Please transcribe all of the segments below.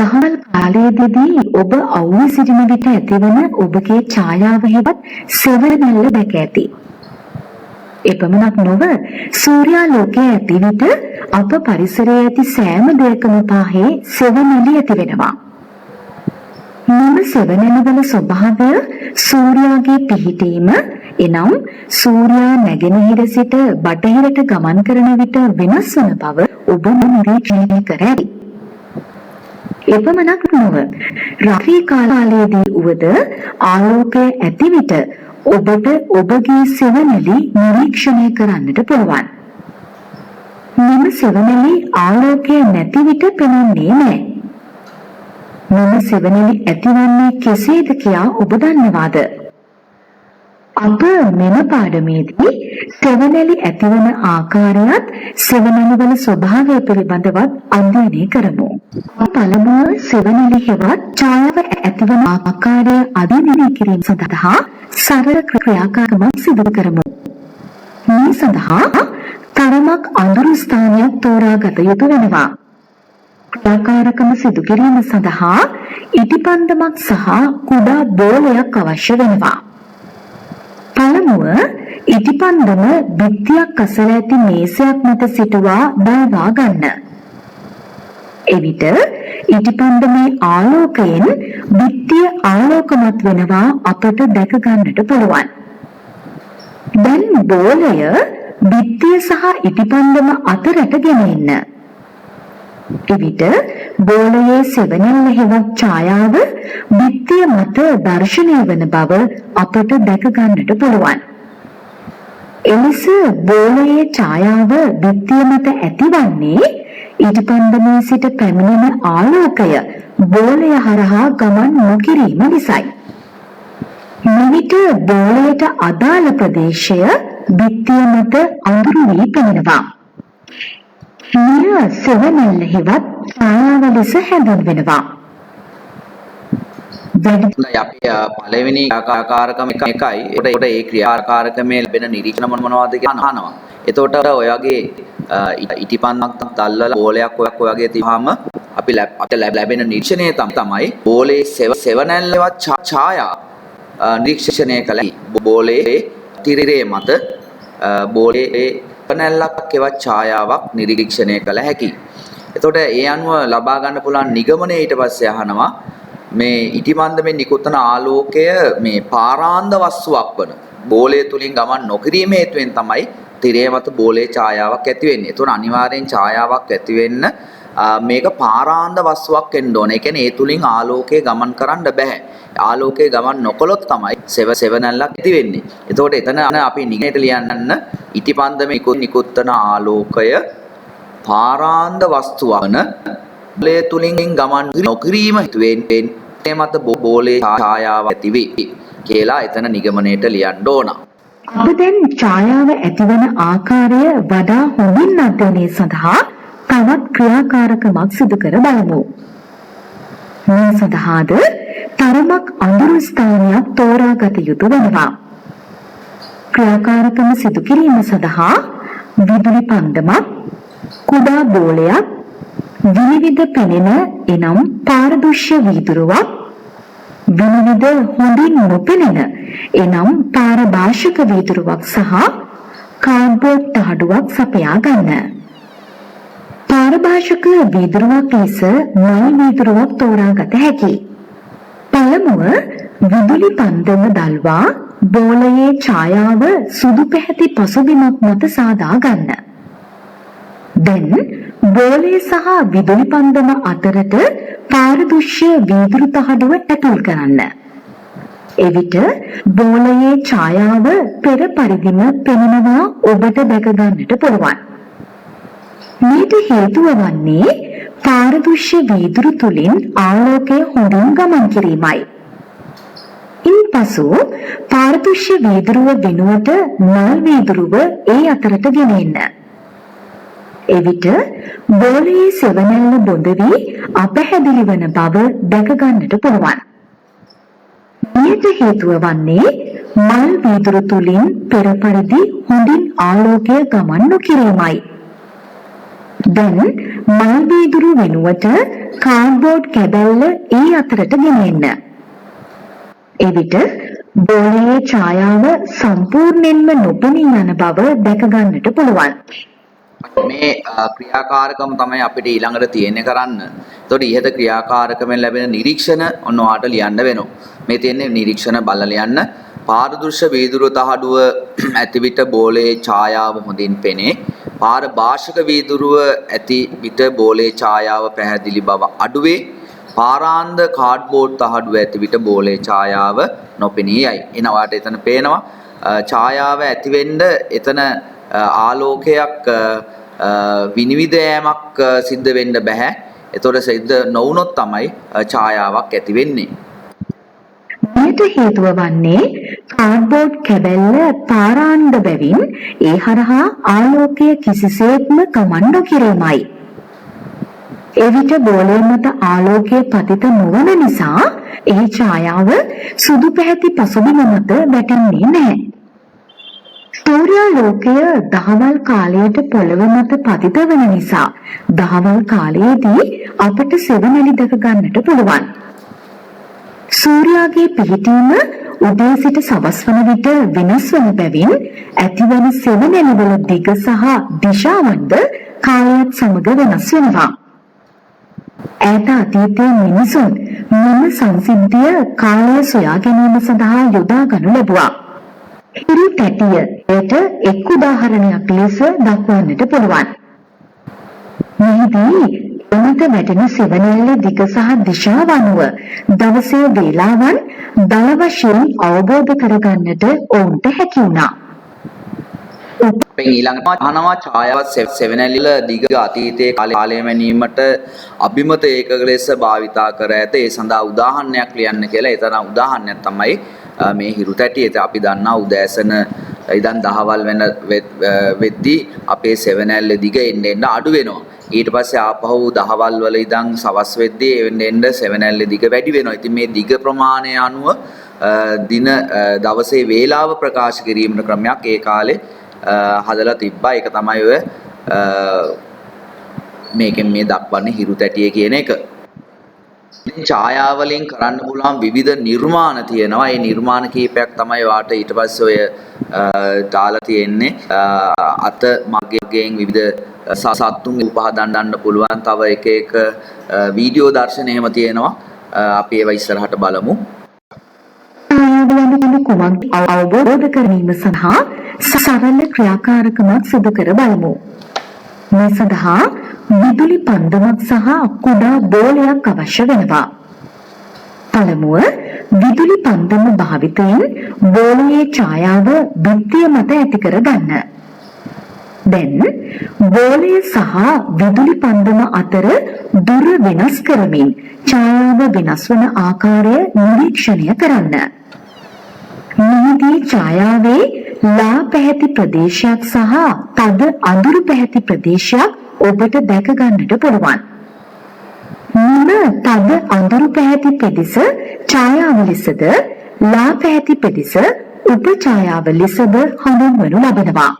දහවල් කාලයේදී ඔබ අවුවේ සිටින විට ඇතිවන ඔබගේ ඡායාව හෙවත් සෙවණැල්ල දැක ඇති. එපමණක් නොව සූර්යාලෝකයේ ඇති විට අප පරිසරයේ ඇති සෑම දෙයකම පාහේ සෙවණැලි ඇති වෙනවා. මෙම සෙවණැලිවල ස්වභාවය සූර්යාගේ පිහිටීම එනම් සූර්යා නැගෙනහිර සිට බටහිරට ගමන් කරන විට වෙනස් වන බව ඔබ නිරීක්ෂණය කර ඇති. එපමණක් නොව රාත්‍රී කාලයේදී උවද ආලෝකය ඇති විට ඔබට ඔබගේ සෙවණැලි නිරීක්ෂණය කරන්නට පුළුවන්. මෙම සෙවණැලි ආලෝකය නැති විට පෙනෙන්නේ නැහැ. මෙම සෙවණැලි ඇතිවන්නේ කෙසේද කියා ඔබ දන්නවාද? අප මෙම පාඩමේදී සෙවණැලි ඇතිවන ආකාරයත් සෙවණැලි වල ස්වභාවය පිළිබඳවත් අධ්‍යයනය කරමු. පළමුව සෙවණැලි හෙවත් ඡායාව ඇතිවන ආකාරය අධ්‍යයනය කිරීම සඳහා සරල ක්‍රියාකාරකමක් සිදු කරමු. මේ සඳහා තරමක් අඳුරු ස්ථානයක් තෝරාගත යුතු වෙනවා. ක්‍රියාකාරකම සිදු කිරීම සඳහා ඉටිපන්දමක් සහ කුඩා බෝලයක් අවශ්‍ය වෙනවා. පළමුව ඉටිපන්දම බිත්තියක් අසල ඇති මේසයක් මත සිටුවා දාවා ගන්න. එවිට ඉටිපන්දමේ ආලෝකයෙන් බිත්තිය ආලෝකමත් වෙනවා අපට දැක ගන්නට පුළුවන්. දැන් බෝලය බිත්තිය සහ ඉටිපන්දම අතරට ගෙනෙන්න. එවිට බෝලයේ සෙවණැල්ල හෙවත් ඡායාව බිත්තිය මත දර්ශනය වන බව අපට දැක ගන්නට පුළුවන්. එලෙස බෝලයේ ඡායාව බිත්තිය මත ඇතිවන්නේ ඉටිපන්දමේ සිට පැමිණෙන ආලෝකය බෝලය හරහා ගමන් නොකිරීම නිසායි. මෙවිට බෝලයට අදාළ ප්‍රදේශය බිත්තිය මත අඳුරු වී පෙනෙනවා. මෙය සෙවණැල්ල හෙවත් ඡායාව ලෙස හැඳින්වෙනවා. අපි පළවෙනි ක්‍රියාකාරකම එකයි. ඒකට ඒ ක්‍රියාකාරකමේ ලැබෙන නිරීක්ෂණ මොනවද කියලා අහනවා. එතකොට ඔයගේ ඉටිපන්දක් දැල්වලා බෝලයක් ඔයගේ තියහම අපිට ලැබෙන නිරීක්ෂණය තමයි බෝලේ සෙවණැල්ලවත් ඡායා නිරීක්ෂණය කළා. බෝලේ තිරේ මත බෝලේ සෙවණැල්ලක් එවත් ඡායාවක් නිරීක්ෂණය කළ හැකියි. එතකොට ඒ අනුව ලබා ගන්න පුළුවන් නිගමනය ඊට පස්සේ අහනවා මේ ඉටිපන්දමෙන් නිකුත්වන ආලෝකය මේ පාරාන්ද වස්තුවක් වන බෝලය තුලින් ගමන් නොකිරීම හේතුවෙන් තමයි තිරය මත බෝලේ ඡායාවක් ඇති වෙන්නේ. ඒතකොට අනිවාර්යෙන් ඡායාවක් ඇති වෙන්න මේක පාරාන්ද වස්තුවක් වෙන්න ඕනේ. ඒ කියන්නේ ඒ තුලින් ආලෝකය ගමන් කරන්න බෑ. ආලෝකය ගමන් නොකළොත් තමයි සෙවණැල්ලක් ඇති වෙන්නේ. එතකොට එතන අපි නිගමනයට ලියන්න ඉටිපන්දමේ නිකුත්වන ආලෝකය පාරාන්ද වස්තුවක් වන බෝලය තුලින් ගමන් නොකිරීම හේතුවෙන් ඒ මත බෝලේ ඡායාව ඇති වේ කියලා එතන නිගමනයට ලියන්න ඕන. අප දැන් ඡායාව ඇතිවන ආකාරය වඩා හොඳින් අධ්‍යයනය සඳහා තවත් ක්‍රියාකාරකමක් සිදු කර බලමු. මේ සඳහාද තරමක් අඳුරු ස්ථානයක් තෝරාගත යුතු වෙනවා. ක්‍රියාකාරකම සිදු කිරීම සඳහා විදුලි පන්දමක්, කුඩා බෝලයක්, විවිධ පෙනෙන එනම් පාරදෘශ්‍ය වීදුරුවක්, විවිධ හොඳින් නොපෙනෙන එනම් පාරභාෂක වීදුරුවක් සහ කාඩ්බෝඩ් තහඩුවක් සපයා ගන්න. පාරභාෂක වීදුරුවක් ලෙස මල් වීදුරුවක් තෝරාගත හැකියි. පළමුව විදුලි පන්දම දල්වා බෝලයේ ඡායාව සුදු පැහැති පසුබිමක් මත සාදා ගන්න. දැන් බෝලය සහ විදුලි පන්දම අතරට පාරදෘශ්‍ය වීදුරු තහඩුව ඇතුල් කරන්න. එවිට බෝලයේ ඡායාව පෙර පරිදිම පෙනෙනවා ඔබට දැක ගන්නට පුළුවන්. මේට හේතුව වන්නේ පාරදෘශ්‍ය වීදුරු තුලින් ආලෝකය හොඳින් ගමන් කිරීමයි. ඉන්පසු පාරදෘශ්‍ය වීදුරුව වෙනුවට මල් වීදුරුව ඒ අතරට ගෙනෙන්න. එවිට බෝලයේ සෙවණැල්ල බොඳ වී අපැහැදිලි වන බව දැක ගන්නට පුළුවන්. මේට හේතුව වන්නේ මල් වීදුරු තුලින් පෙර පරිදි හොඳින් ආලෝකය ගමන් නොකිරීමයි. දැන් මල් වීදුරු වෙනුවට කාඩ්බෝඩ් කැබැල්ල ඒ අතරට ගෙනෙන්න. එවිට බෝලයේ ඡායාව සම්පූර්ණයෙන්ම නොපෙනී යන බව දැක ගන්නට පුළුවන්. මේ ක්‍රියාකාරකම් තමයි අපිට ඊළඟට තියෙන්නේ කරන්න. එතකොට ඉහත ක්‍රියාකාරකමෙන් ලැබෙන නිරීක්ෂණ ඔන්න ඔයාලට ලියන්න වෙනවා. මේ තියෙන්නේ නිරීක්ෂණ බලලා ලියන්න. පාරදෘශ්‍ය වීදුරු තහඩුව ඇති විට බෝලයේ ඡායාව හොඳින් පෙනේ. පාරභාෂක වීදුරුව ඇති විට බෝලයේ ඡායාව පැහැදිලි බව අඩුවේ. පාරාන්ද කාඩ්බෝඩ් තහඩුව ඇති විට බෝලයේ ඡායාව නොපෙනී යයි. එන ඔයාලට එතන පේනවා ඡායාව ඇති වෙන්න එතන ආලෝකයක් විනිවිද යෑමක් සිද්ධ වෙන්න බෑ. ඒතකොට සිද්ධ නොවුනොත් තමයි ඡායාවක් ඇති වෙන්නේ. මේට හේතුව වන්නේ කාඩ්බෝඩ් කැබැල්ල පාරාන්ද බැවින් ඒ හරහා ආලෝකය කිසිසේත්ම ගමන් නොකිරීමයි. එවිට බෝලය මත ආලෝකය පතිත නොවන නිසා එහි ඡායාව සුදු පැහැති පසුබිම මත වැටෙන්නේ නැහැ. සූර්යාලෝකය දහවල් කාලයට පොළව මත පතිත වන නිසා දහවල් කාලයේදී අපට සෙවණැලි දැක ගන්නට පුළුවන්. සූර්යාගේ පිහිටීම උදේ සිට සවස් වන විට වෙනස් වන බැවින් ඇතිවන සෙවණැලි වල දිග සහ දිශාවන්ද කාලයත් සමග වෙනස් වෙනවා. ඈත අතීතයේ මිනිසුන් මෙම සංසිද්ධිය කාලය සොයා ගැනීම සඳහා යොදා ගනු ලැබුවා. හිරු තැටියට එක් උදාහරණයක් ලෙස දක්වන්නට පුළුවන්. මෙහිදී එමත වැටෙන සෙවණැල්ල දිග සහ දිශාව අනුව දවසේ වේලාවන් දල වශයෙන් අවබෝධ කරගන්නට ඔවුන්ට හැකි වුණා. අපෙන් ඊළඟට අහනවා ඡායාව සෙවණැල්ල දිග අතීතයේ කාලය මැනීමට අභිමත ඒකක ලෙස භාවිතා කර ඇත. ඒ සඳහා උදාහරණයක් ලියන්න කියලා. ඒ තරම් උදාහරණයක් තමයි මේ හිරු තැටිය. අපි දන්නා උදෑසන ඉඳන් දහවල් වෙද්දී අපේ සෙවණැල්ල දිග එන්න අඩු වෙනවා. ඊට පස්සේ ආපහු දහවල් වල ඉඳන් සවස් වෙද්දී එන්න සෙවණැල්ල දිග වැඩි වෙනවා. ඉතින් මේ දිග ප්‍රමාණය අනුව දින දවසේ වේලාව ප්‍රකාශ කිරීමේ ක්‍රමයක් ඒ කාලේ හදලා තිබ්බා. ඒක තමයි ඔය මේකෙන් මේ දක්වන්නේ හිරු තැටිය කියන එක. ඉතින් ඡායාවලින් කරන්න පුළුවන් විවිධ නිර්මාණ තියෙනවා. ඒ නිර්මාණ කීපයක් තමයි වාට ඊට පස්සේ ඔය දාලා තියෙන්නේ. අත මගයෙන් විවිධ සත්තුන් උපහදන්න පුළුවන්. තව එක එක වීඩියෝ දර්ශන එහෙම තියෙනවා. අපි ඒවා ඉස්සරහට බලමු. කුමක් අවබෝධ කරගැනීම සඳහා සරල ක්‍රියාකාරකමක් සිදු කර බලමු. මේ සඳහා විදුලි පන්දමක් සහ කුඩා බෝලයක් අවශ්‍ය වෙනවා. පළමුව විදුලි පන්දම භාවිතයෙන් බෝලයේ ඡායාව බිත්තිය මත ඇති කර ගන්න. දැන් බෝලය සහ විදුලි පන්දම අතර දුර වෙනස් කරමින් ඡායාව වෙනස් වන ආකාරය නිරීක්ෂණය කරන්න. මෙහිදී ඡායාවේ ලා පැහැති ප්‍රදේශයක් සහ තද අඳුරු පැහැති ප්‍රදේශයක් ඔබට දැක ගන්නට පුළුවන්. මෙම තද අඳුරු පැහැති පෙදෙස ඡායාව ලෙසද ලා පැහැති පෙදෙස උප ඡායාව ලෙසද හඳුන්වනු ලබනවා.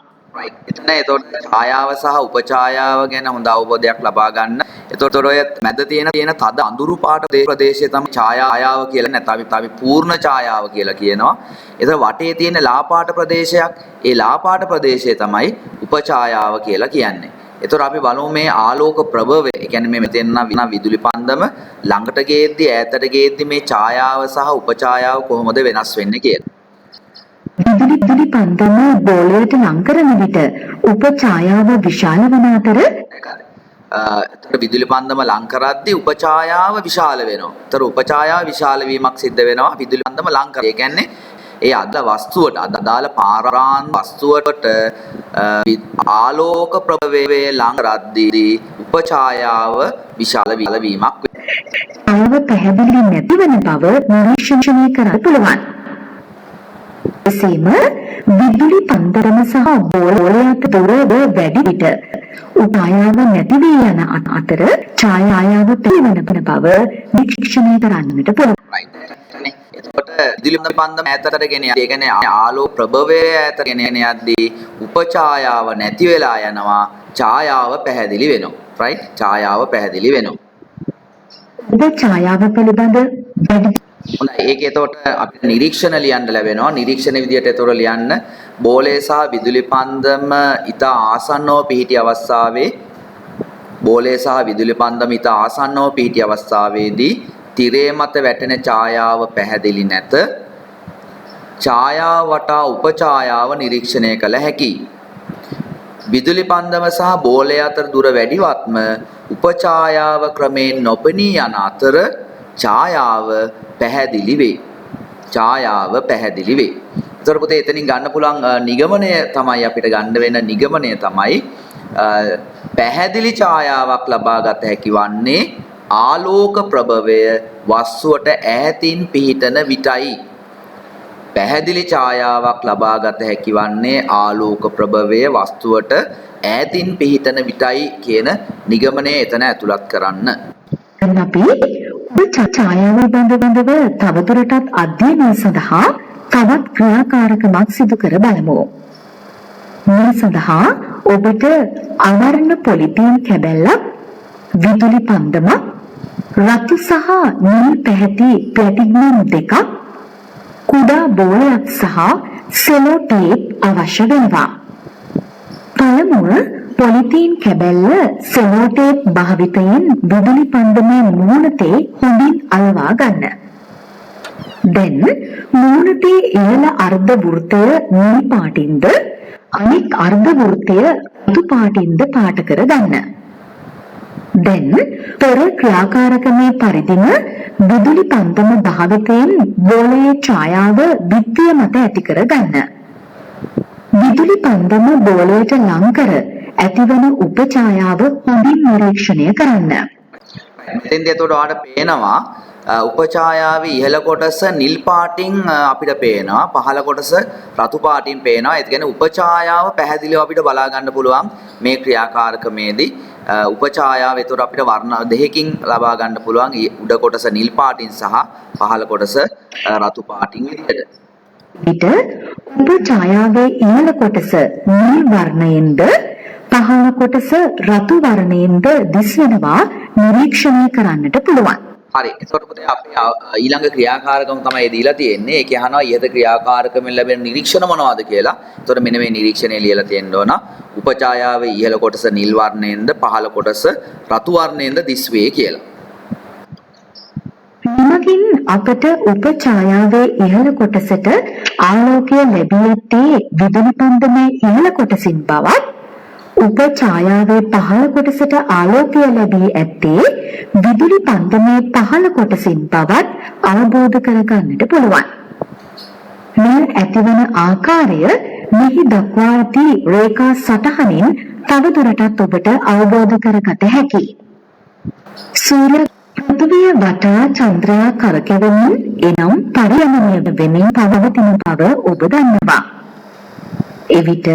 එතන එතකොට ඡායාව සහ උපඡායාව ගැන හොඳ අවබෝධයක් ලබා ගන්න. එතකොට ඔය මැද තියෙන තද අඳුරු පාට ප්‍රදේශය තමයි ඡායාව කියලා නැත්නම් අපි පූර්ණ ඡායාව කියලා කියනවා. එතන වටේ තියෙන ලා පාට ප්‍රදේශයක්, ඒ ලා පාට ප්‍රදේශය තමයි උපඡායාව කියලා කියන්නේ. එතකොට අපි බලමු මේ ආලෝක ප්‍රභවය. ඒ කියන්නේ මේ මෙතෙන් නම් විදුලි පන්දම ළඟට ගේද්දි ඈතට ගේද්දි මේ ඡායාව සහ උපඡායාව කොහොමද වෙනස් වෙන්නේ කියලා. විදුලි පන්දම බෝලයට ලං කරන විට උප ඡායාව විශාල වන අතර එතකොට විදුලි පන්දම ලං කරද්දී උප ඡායාව විශාල වෙනවා. එතකොට උප ඡායාව විශාල වීමක් සිද්ධ වෙනවා විදුලි පන්දම ලං කර. ඒ කියන්නේ ඒ වස්තුවට අදාළ පාරාන් වස්තුවට ආලෝක ප්‍රභවය ලං කරද්දී උප ඡායාව විශාල වීමක් වෙනවා. ආව පැහැදිලි නැති වෙන බව නිරීක්ෂණය කරන්න පුළුවන්. එසේම විදුලි පන්දම සහ බෝලය අතර වැඩි විට උපායාව නැති වී යන අතර ඡායාව පිළිවෙන බව නිරීක්ෂණය කරන්නට පුළුවන්. එතකොට විදුලි පන්දම ඈතට ගෙන යද්දී, ඒ කියන්නේ ආලෝක ප්‍රභවය ඈතට ගෙන යද්දී උපඡායාව නැති වෙලා යනවා, ඡායාව පැහැදිලි වෙනවා. රයිට්? ඡායාව පැහැදිලි වෙනවා. ඔබ ඡායාව පිළිබඳ වැඩි හොඳයි. ඒක එතකොට අපිට නිරීක්ෂණ ලියන්න ලැබෙනවා. නිරීක්ෂණ විදියට එතකොට ලියන්න බෝලය සහ විදුලි පන්දම ඉතා ආසන්නව පිහිටි අවස්ථාවේ බෝලය සහ විදුලි පන්දම ඉතා ආසන්නව පිහිටි අවස්ථාවේදී තිරය මත වැටෙන ඡායාව පැහැදිලි නැත. ඡායාව වටා උපඡායාව නිරීක්ෂණය කළ හැකියි. විදුලි පන්දම සහ බෝලය අතර දුර වැඩිවත්ම උපඡායාව ක්‍රමයෙන් නොපෙනී යන අතර ඡායාව පැහැදිලි වේ. ඡායාව පැහැදිලි වේ. ඒතර පුතේ එතනින් ගන්න පුළුවන් නිගමනය තමයි අපිට ගන්න වෙන නිගමනය තමයි පැහැදිලි ඡායාවක් ලබා ගත හැකි වන්නේ ආලෝක ප්‍රභවය වස්තුවට ඈතින් පිහිටන විටයි. පැහැදිලි ඡායාවක් ලබා ගත හැකි වන්නේ ආලෝක ප්‍රභවය වස්තුවට ඈතින් පිහිටන විටයි කියන නිගමනය එතන ඇතුළත් කරන්න. අපි ඔබ ඡායාව පිළිබඳව තවදුරටත් අධ්‍යයනය සඳහා තවත් ක්‍රියාකාරකමක් සිදු කර බලමු. මේ සඳහා ඔබට අවර්ණ පොලිතීන් කැබැල්ලක්, විදුලි පන්දමක්, රතු සහ නිල් පැහැති ප්ලැටිනම් දෙකක්, කුඩා බෝලයක් සහ සෙලෝ ටේප් අවශ්‍ය වෙනවා. පළමුව පොලිතීන් කැබැල්ල සෙලෝ ටේප් භාවිතයෙන් විදුලි පන්දමේ මූණතේ හොඳින් අලවා ගන්න. දැන් මූණතේ ඉහළ අර්ධ වෘත්තය නිල් පාටින්ද අනෙක් අර්ධ වෘත්තය රතු පාටින්ද පාට කර ගන්න. දැන් පෙර ක්‍රියාකාරකමේ පරිදිම විදුලි පන්දම භාවිතයෙන් බෝලයේ ඡායාව බිත්තිය මත ඇති කර ගන්න. විදුලි පන්දම බෝලයට ලං කර ඇතිවන උපඡායාව හොඳින් නිරීක්ෂණය කරන්න. මෙතෙන්දී එතකොට ඔයාලට පේනවා උපඡායාවේ ඉහළ කොටස නිල් පාටින් අපිට පේනවා, පහළ කොටස රතු පාටින් පේනවා. ඒ කියන්නේ උපඡායාව පැහැදිලිව අපිට බලා ගන්න පුළුවන් මේ ක්‍රියාකාරකමේදී. උපඡායාව එතකොට අපිට වර්ණ දෙකකින් ලබා ගන්න පුළුවන්. උඩ කොටස නිල් පාටින් සහ පහළ කොටස රතු පාටින් විදිහට. විට උපඡායාවේ ඉහළ කොටස නිල් වර්ණයෙන්ද පහළ කොටස රතු වර්ණයෙන්ද දිස්වෙනවා නිරීක්ෂණය කරන්නට පුළුවන්. හරි. එතකොට පුතේ අපි ඊළඟ ක්‍රියාකාරකම තමයි දීලා තියෙන්නේ. ඒක අහනවා ඉහත ක්‍රියාකාරකමෙන් ලැබෙන නිරීක්ෂණ මොනවද කියලා. එතකොට මෙන්න මේ නිරීක්ෂණය ලියලා තියෙන්න ඕන. උපඡායාවේ ඉහළ කොටස නිල් වර්ණයෙන්ද පහළ කොටස රතු වර්ණයෙන්ද දිස්වේ කියලා. මෙමගින් අපට උපඡායාවේ ඉහළ කොටසට ආලෝකය ලැබී ඇත්තේ විදුලි පන්දමේ ඉහළ කොටසින් බවත්, උපඡායාවේ පහළ කොටසට ආලෝකය ලැබී ඇත්තේ විදුලි පන්දමේ පහළ කොටසින් බවත් අවබෝධ කරගන්නට පුළුවන්. මේ ඇතිවන ආකාරය මෙහි දක්වා ඇති රේඛා සටහනින් තවදුරටත් ඔබට අවබෝධ කරගත හැකියි. සූර්ය පෘථිවිය වටා චන්ද්‍රයා කරකැවෙමින් එනම් පරිණමනය වෙමින් පවතින බව ඔබ දන්නවා. එවිට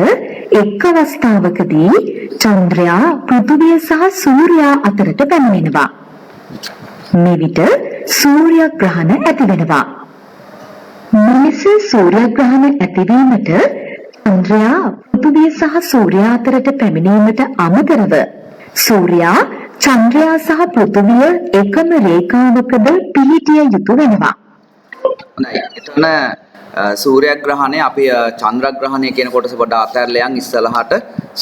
එක් අවස්ථාවකදී චන්ද්‍රයා පෘථිවිය සහ සූර්යයා අතරට පැමිණෙනවා. මෙවිට සූර්යග්‍රහණ ඇතිවෙනවා. මෙලෙස සූර්යග්‍රහණ ඇතිවීමට චන්ද්‍රයා පෘථිවිය සහ සූර්යයා අතරට පැමිණීමට අමතරව සූර්යයා චන්ද්‍රයා සහ පෘථිවිය එකම රේඛාවකද පිහිටිය යුතු වෙනවා. හොඳයි. එතන සූර්යග්‍රහණය අපි චන්ද්‍රග්‍රහණය කියන කොටස පොඩ්ඩක් අතහැරලා යන් ඉස්සලහට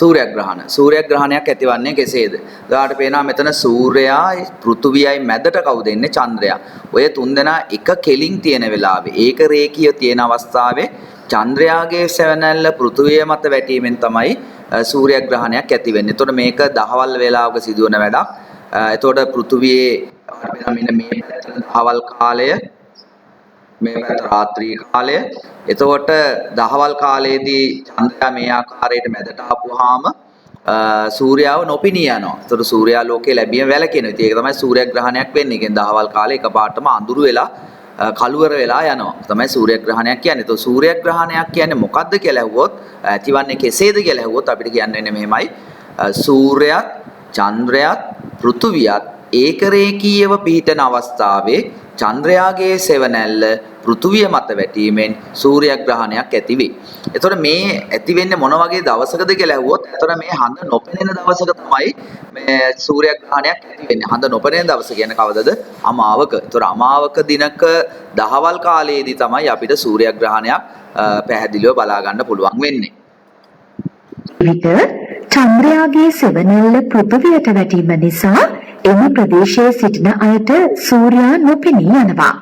සූර්යග්‍රහණ. සූර්යග්‍රහණයක් ඇතිවන්නේ කෙසේද? ඔයාලට පේනවා මෙතන සූර්යයා පෘථිවියයි මැදට කවුද ඉන්නේ? චන්ද්‍රයා. ඔය තුන්දෙනා එක කෙලින් තියෙන වෙලාවේ ඒක රේඛීය තියෙන අවස්ථාවේ චන්ද්‍රයාගේ සෙවණැල්ල පෘථිවිය මත වැටීමෙන් තමයි සූර්යග්‍රහණයක් ඇති වෙන්නේ. එතකොට මේක දහවල් වේලාවක සිදුවන වැඩක්. එතකොට පෘථිවියේ මෙන්න මේ දහවල් කාලය, මේ පැත්ත රාත්‍රී කාලය. එතකොට දහවල් කාලයේදී චන්ද්‍රයා මේ ආකාරයට මැදට ආපුවාම සූර්යාව නොපිනී යනවා. එතකොට සූර්යාලෝකයේ ලැබීම වැළකෙනවා. ඉතින් ඒක තමයි සූර්යග්‍රහණයක් වෙන්නේ. කියන්නේ දහවල් කාලේ එකපාරටම අඳුරු වෙලා කළුවර වෙලා යනවා. තමයි සූර්යග්‍රහණයක් කියන්නේ. ඒතකොට සූර්යග්‍රහණයක් කියන්නේ මොකද්ද කියලා ඇහුවොත්, ඇතිවන්නේ කෙසේද කියලා ඇහුවොත් අපිට කියන්න වෙන්නේ මෙහෙමයි. සූර්යයත්, චන්ද්‍රයත්, පෘථිවියත් ඒකරේකීයව පිහිටන අවස්ථාවේ චන්ද්‍රයාගේ සෙවණැල්ල පෘථුවිය මත වැටීමෙන් සූර්යග්‍රහණයක් ඇති වේ. එතකොට මේ ඇති වෙන්නේ මොන වගේ දවසකද කියලා ඇහුවොත් එතකොට මේ හඳ නොපෙනෙන දවසක තමයි මේ සූර්යග්‍රහණයක් ඇති වෙන්නේ. හඳ නොපෙනෙන දවස කියන්නේ කවදද? අමාවක. එතකොට අමාවක දිනක දහවල් කාලයේදී තමයි අපිට සූර්යග්‍රහණයක් පැහැදිලිව බලා ගන්න පුළුවන් වෙන්නේ. විට චන්ද්‍රයාගේ සෙවණැල්ල පෘථිවියට වැටීම නිසා එම ප්‍රදේශයේ සිටින අයට සූර්යයා නොපෙනී යනවා.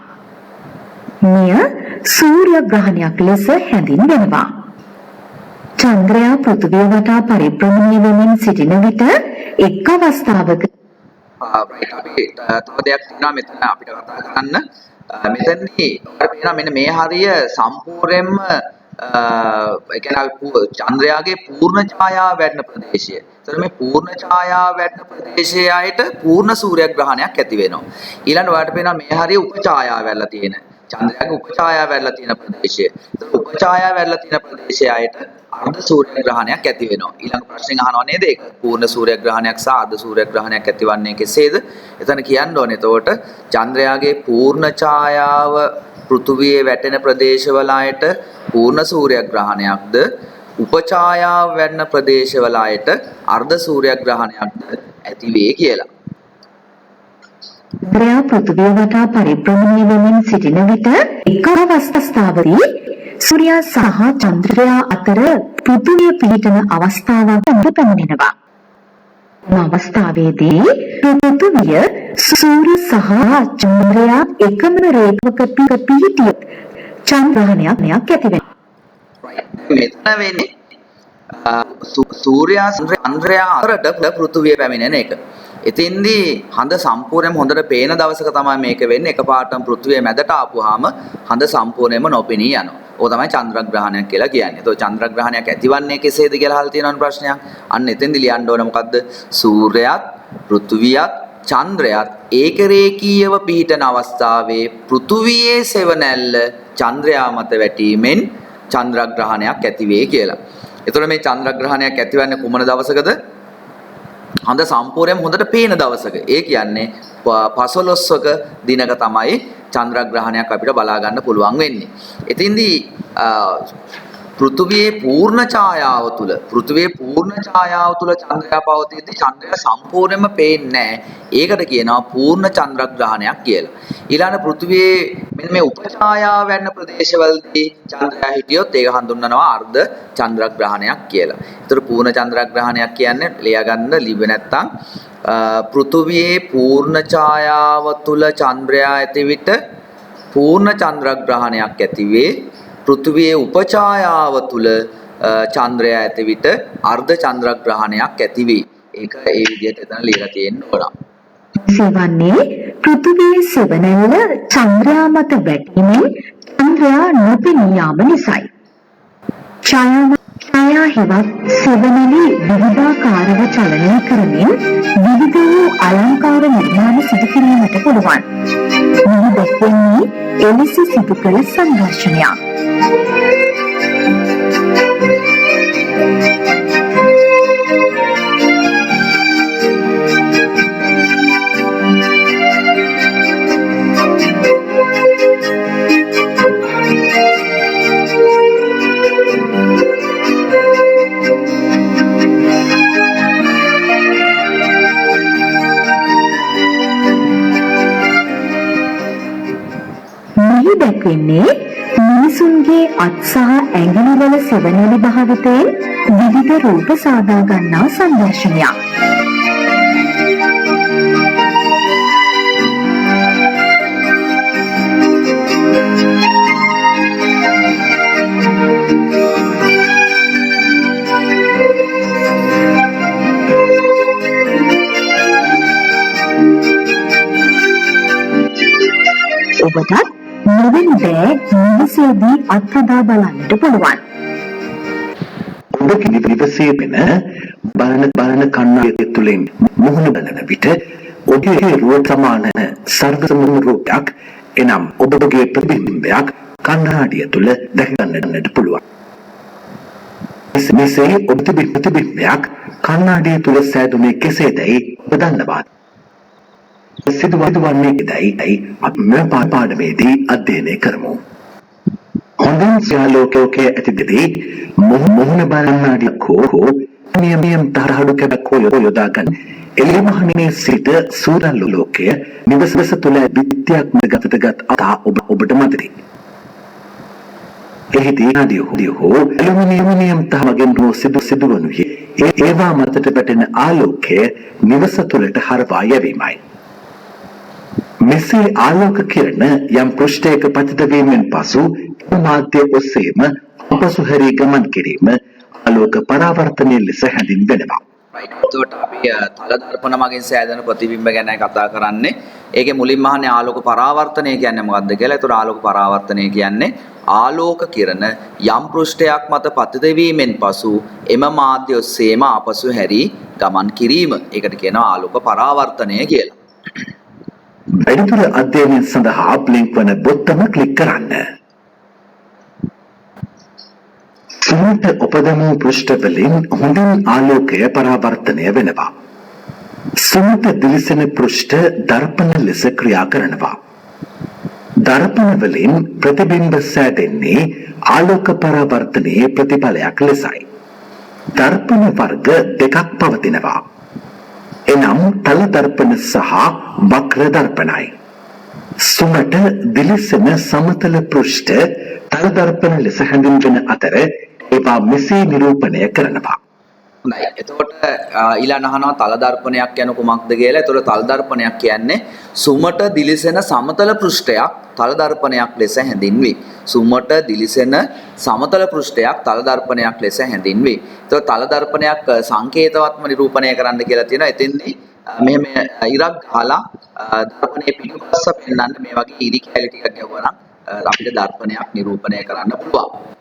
මෙය සූර්යග්‍රහණයක් ලෙස හැඳින්වෙනවා. චන්ද්‍රයා පෘථිවිය වටා පරිභ්‍රමණය වෙමින් සිටින විට එක් අවස්ථාවක අපි තව දෙයක් තියෙනවා මෙතන අපිට කතා කරන්න. මෙතනදී අපිට පේනවා මෙන්න මේ හරිය සම්පූර්ණයෙන්ම ඒ කියන්නේ චන්ද්‍රයාගේ පූර්ණ ඡායාව වැටෙන ප්‍රදේශය. එතකොට මේ පූර්ණ ඡායාව වැටෙන ප්‍රදේශයේ ආයත පූර්ණ සූර්යග්‍රහණයක් ඇති වෙනවා. ඊළඟ ඔයාලට පේනවා මේ හරිය උපඡායාව වැටලා තියෙන. චන්ද්‍රයාගේ උපඡායාව වැටලා තියෙන ප්‍රදේශය. එතකොට උපඡායාව වැටලා තියෙන ප්‍රදේශයේ ආයත අර්ධ සූර්යග්‍රහණයක් ඇති වෙනවා. ඊළඟ ප්‍රශ්නෙන් අහනවා නේද ඒක? පූර්ණ සූර්යග්‍රහණයක් සහ අර්ධ සූර්යග්‍රහණයක් ඇතිවන්නේ කෙසේද? එතන කියන්න ඕනේ. එතකොට චන්ද්‍රයාගේ පූර්ණ ඡායාව පෘථුවියේ වැටෙන ප්‍රදේශවල ආයත පූර්ණ සූර්යග්‍රහණයක්ද උපඡායාව වැටෙන ප්‍රදේශවල ආයත අර්ධ සූර්යග්‍රහණයක්ද ඇති වේ කියලා. චන්ද්‍රයා පෘථිවිය වටා පරිභ්‍රමණය වෙමින් සිටින විට එක් අවස්ථාවකදී සූර්යයා සහ චන්ද්‍රයා අතර පෘථිවිය පිහිටන අවස්ථාවක් පැමිණෙනවා. මේ අවස්ථාවේදී පෘථිවිය සූර්ය සහ චන්ද්‍රයා එකම රේඛක පිහිටිය චන්ද්‍රග්‍රහණයක් ඇති වෙනවා. මෙතන වෙන්නේ සූර්යා චන්ද්‍රයා අතරට පෘථිවිය පැමිණෙන එක. එතින්දී හඳ සම්පූර්ණයෙන්ම හොඳට පේන දවසක තමයි මේක වෙන්නේ. එකපාරටම පෘථිවිය මැදට ආපුවාම හඳ සම්පූර්ණයෙන්ම නොපෙනී යනවා. ඕක තමයි චන්ද්‍රග්‍රහණයක් කියලා කියන්නේ. ඒතකොට චන්ද්‍රග්‍රහණයක් ඇතිවන්නේ කෙසේද කියලා අහලා තියෙනවනේ ප්‍රශ්නයක්. අන්න එතෙන්දී ලියන්න ඕන මොකද්ද? සූර්යයත් පෘථිවියත් චන්ද්‍රයත් ඒකරේඛීයව පිහිටන අවස්ථාවේ පෘථුවියේ සෙවණැල්ල චන්ද්‍රයා මත වැටීමෙන් චන්ද්‍රග්‍රහණයක් ඇති වේ කියලා. එතකොට මේ චන්ද්‍රග්‍රහණයක් ඇතිවන්නේ කුමන දවසකද? හඳ සම්පූර්ණයෙන්ම හොඳට පේන දවසක. ඒ කියන්නේ 15ක දිනක තමයි චන්ද්‍රග්‍රහණයක් අපිට බලා ගන්න පුළුවන් වෙන්නේ. එතින්දී පෘථුවියේ පූර්ණ ඡායාව තුල චන්ද්‍රයා පවතිද්දී චන්ද්‍රයා සම්පූර්ණයෙන්ම පේන්නේ නැහැ. ඒකට කියනවා පූර්ණ චන්ද්‍රග්‍රහණයක් කියලා. ඊළඟ පෘථුවියේ මෙන්න මේ උපඡායාව වැන්න ප්‍රදේශවලදී චන්ද්‍රයා හිටියොත් ඒක හඳුන්වනවා අර්ධ චන්ද්‍රග්‍රහණයක් කියලා. ඒතර පූර්ණ චන්ද්‍රග්‍රහණයක් කියන්නේ ලියාගන්න ලිව්වේ නැත්තම් පෘථුවියේ පූර්ණ ඡායාව තුල චන්ද්‍රයා ඇති විට පූර්ණ චන්ද්‍රග්‍රහණයක් ඇති වේ. පෘථුවියේ උපඡායාව තුල චන්ද්‍රයා ඇති විට අර්ධ චන්ද්‍රග්‍රහණයක් ඇති වේ. ඒක ඒ විදිහට එතන ලියලා තියෙන්න ඕන. සෙවන්නේ පෘථිවියේ සෙවණැල්ල චන්ද්‍රයා මත වැටීමෙන් චන්ද්‍රයා නොපෙනී යාම නිසායි. ඡායා හෙවත් සෙවණැලි විවිධාකාරව චලනය කරමින් විවිධ වූ අලංකාර නිර්මාණ සිදු කිරීමට පුළුවන්. මේ දැක්වෙන්නේ එලෙස සිදු කළ සංඝර්ෂණයක්. දැක්වෙන්නේ මිනිසුන්ගේ අත් සහ ඇඟිලිවල සෙවණැලි භාවිතයෙන් විවිධ රූප සාදා ගන්නා සංදර්ශනයක්. ඔබටත් මෙවැනි දෑ නිවසේදී අත්හදා බලන්නට පුළුවන්. ඔබ නිවසේ වෙන බලන කණ්ණාඩිය තුලින් මුහුණ බලන විට ඔබේ රූප සමාන සර්වසමුණු රූපයක් එනම් ඔබගේ ප්‍රතිබිම්බයක් කණ්ණාඩිය තුල දැක ගන්නට පුළුවන්. මෙසේ ඔබේ ප්‍රතිබිම්බයක් කණ්ණාඩිය තුල සෑදුනේ කෙසේදයි ඔබ දන්නවා. සිදුවන්නේ ඉදයි මෙම පාඩමේදී අධ්‍යයනය කරමු. හොඳින් සියාලෝකයේ ඇතිදෙදී මොහුන බලන්නාඩියක් හෝ නියමියම් තරහඩු කැබක් හෝ යොදාගන්න. එළිමහනේ සිට සූරල්ලු ලෝකය නිවසස තුළ විද්‍යාත්මක ගතටගත් අතා ඔබට මතකයි. එහිදී ආදිය හෝ ඇලුමිනියම් තහමගෙන් හෝ සිදුවනුයේ ඒවා මතට පැටෙන ආලෝකය නිවස තුළට හරවා යැවීමයි. මෙසේ ආලෝක කිරණ යම් පෘෂ්ඨයක පතිත වීමෙන් පසු මාධ්‍ය ඔස්සේම අපසු හැරී ගමන් කිරීම ආලෝක පරාවර්තනය ලෙස හැඳින්වෙනවා. එතකොට අපි තල දර්පණ මගින් සෑදෙන ප්‍රතිබිම්බ ගැන කතා කරන්නේ. ඒකේ මුලින්ම අහන්නේ ආලෝක පරාවර්තනය කියන්නේ මොකක්ද කියලා. ඒතකොට ආලෝක පරාවර්තනය කියන්නේ ආලෝක කිරණ යම් පෘෂ්ඨයක් මත පතිත වීමෙන් පසු එම මාධ්‍ය ඔස්සේම අපසු හැරී ගමන් කිරීම. ඒකට කියනවා ආලෝක පරාවර්තනය කියලා. වැඩිදුර අධ්‍යයනය සඳහා ලින්ක් වන බොත්තම ක්ලික් කරන්න. සුමට උපදමු පෘෂ්ඨවලින් හොඳින් ආලෝකය පරාවර්තනය වෙනවා. සුමට දිලිසෙන පෘෂ්ඨ දර්පණ ලෙස ක්‍රියා කරනවා. දර්පණ වලින් ප්‍රතිබිම්බ සෑදෙන්නේ ආලෝක පරාවර්තනයේ ප්‍රතිඵලයක් ලෙසයි. දර්පණ වර්ග දෙකක් පවතිනවා. එනම් තල දර්පණ සහ වක්‍ර දර්පණයි. සුමට දිලිසෙන සමතල පෘෂ්ඨ තල දර්පණ ලෙස හැඳින්වෙන අතර ඒවා මෙසේ නිරූපණය කරනවා. හොඳයි. එතකොට ඊළඟ අහනවා තල දර්පණයක් කියන්නේ කුමක්ද කියලා. එතකොට තල දර්පණයක් කියන්නේ සුමට දිලිසෙන සමතල පෘෂ්ඨයක් තල දර්පණයක් ලෙස හැඳින්වේ. සුමට දිලිසෙන සමතල පෘෂ්ඨයක් තල දර්පණයක් ලෙස හැඳින්වේ. එතකොට තල දර්පණයක් සංකේතවත්ම නිරූපණය කරන්න කියලා තියෙනවා. එතෙන්දී මෙහෙම ඉරක් ගහලා දර්පණයේ පිටුපස්ස පෙන්වන්න මේ වගේ ඉරි කැලි ටිකක් ගැහුවා නම් අපිට දර්පණයක් නිරූපණය කරන්න පුළුවන්.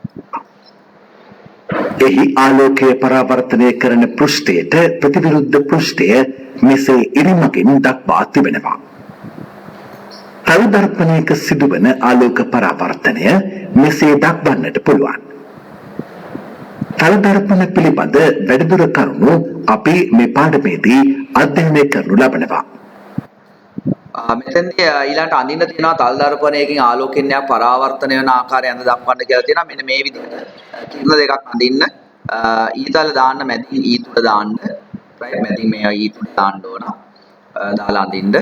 එහි ආලෝකය පරාවර්තනය කරන පෘෂ්ඨයට ප්‍රතිවිරුද්ධ පෘෂ්ඨය මෙසේ ඉරිමකින් දක්වා තිබෙනවා. තල දර්පණයක සිදුවන ආලෝක පරාවර්තනය මෙසේ දක්වන්නට පුළුවන්. තල දර්පණ පිළිබඳ වැඩිදුර කරුණු අපි මේ පාඩමේදී අධ්‍යයනය කරනු ලබනවා. මෙතෙන්දී ඊළඟට අඳින්න තියෙනවා තල් දර්පණයකින් ආලෝකයක් පරාවර්තනය වෙන ආකාරය අඳ දක්වන්න කියලා තියෙනවා. මෙන්න මේ විදිහට කිරණ දෙකක් අඳින්න. ඊතල දාන්න මැදින් ඊතුල දාන්න. රයිට් මැදින් මේ ඊතුල දාන්න ඕන. දාලා අඳින්න.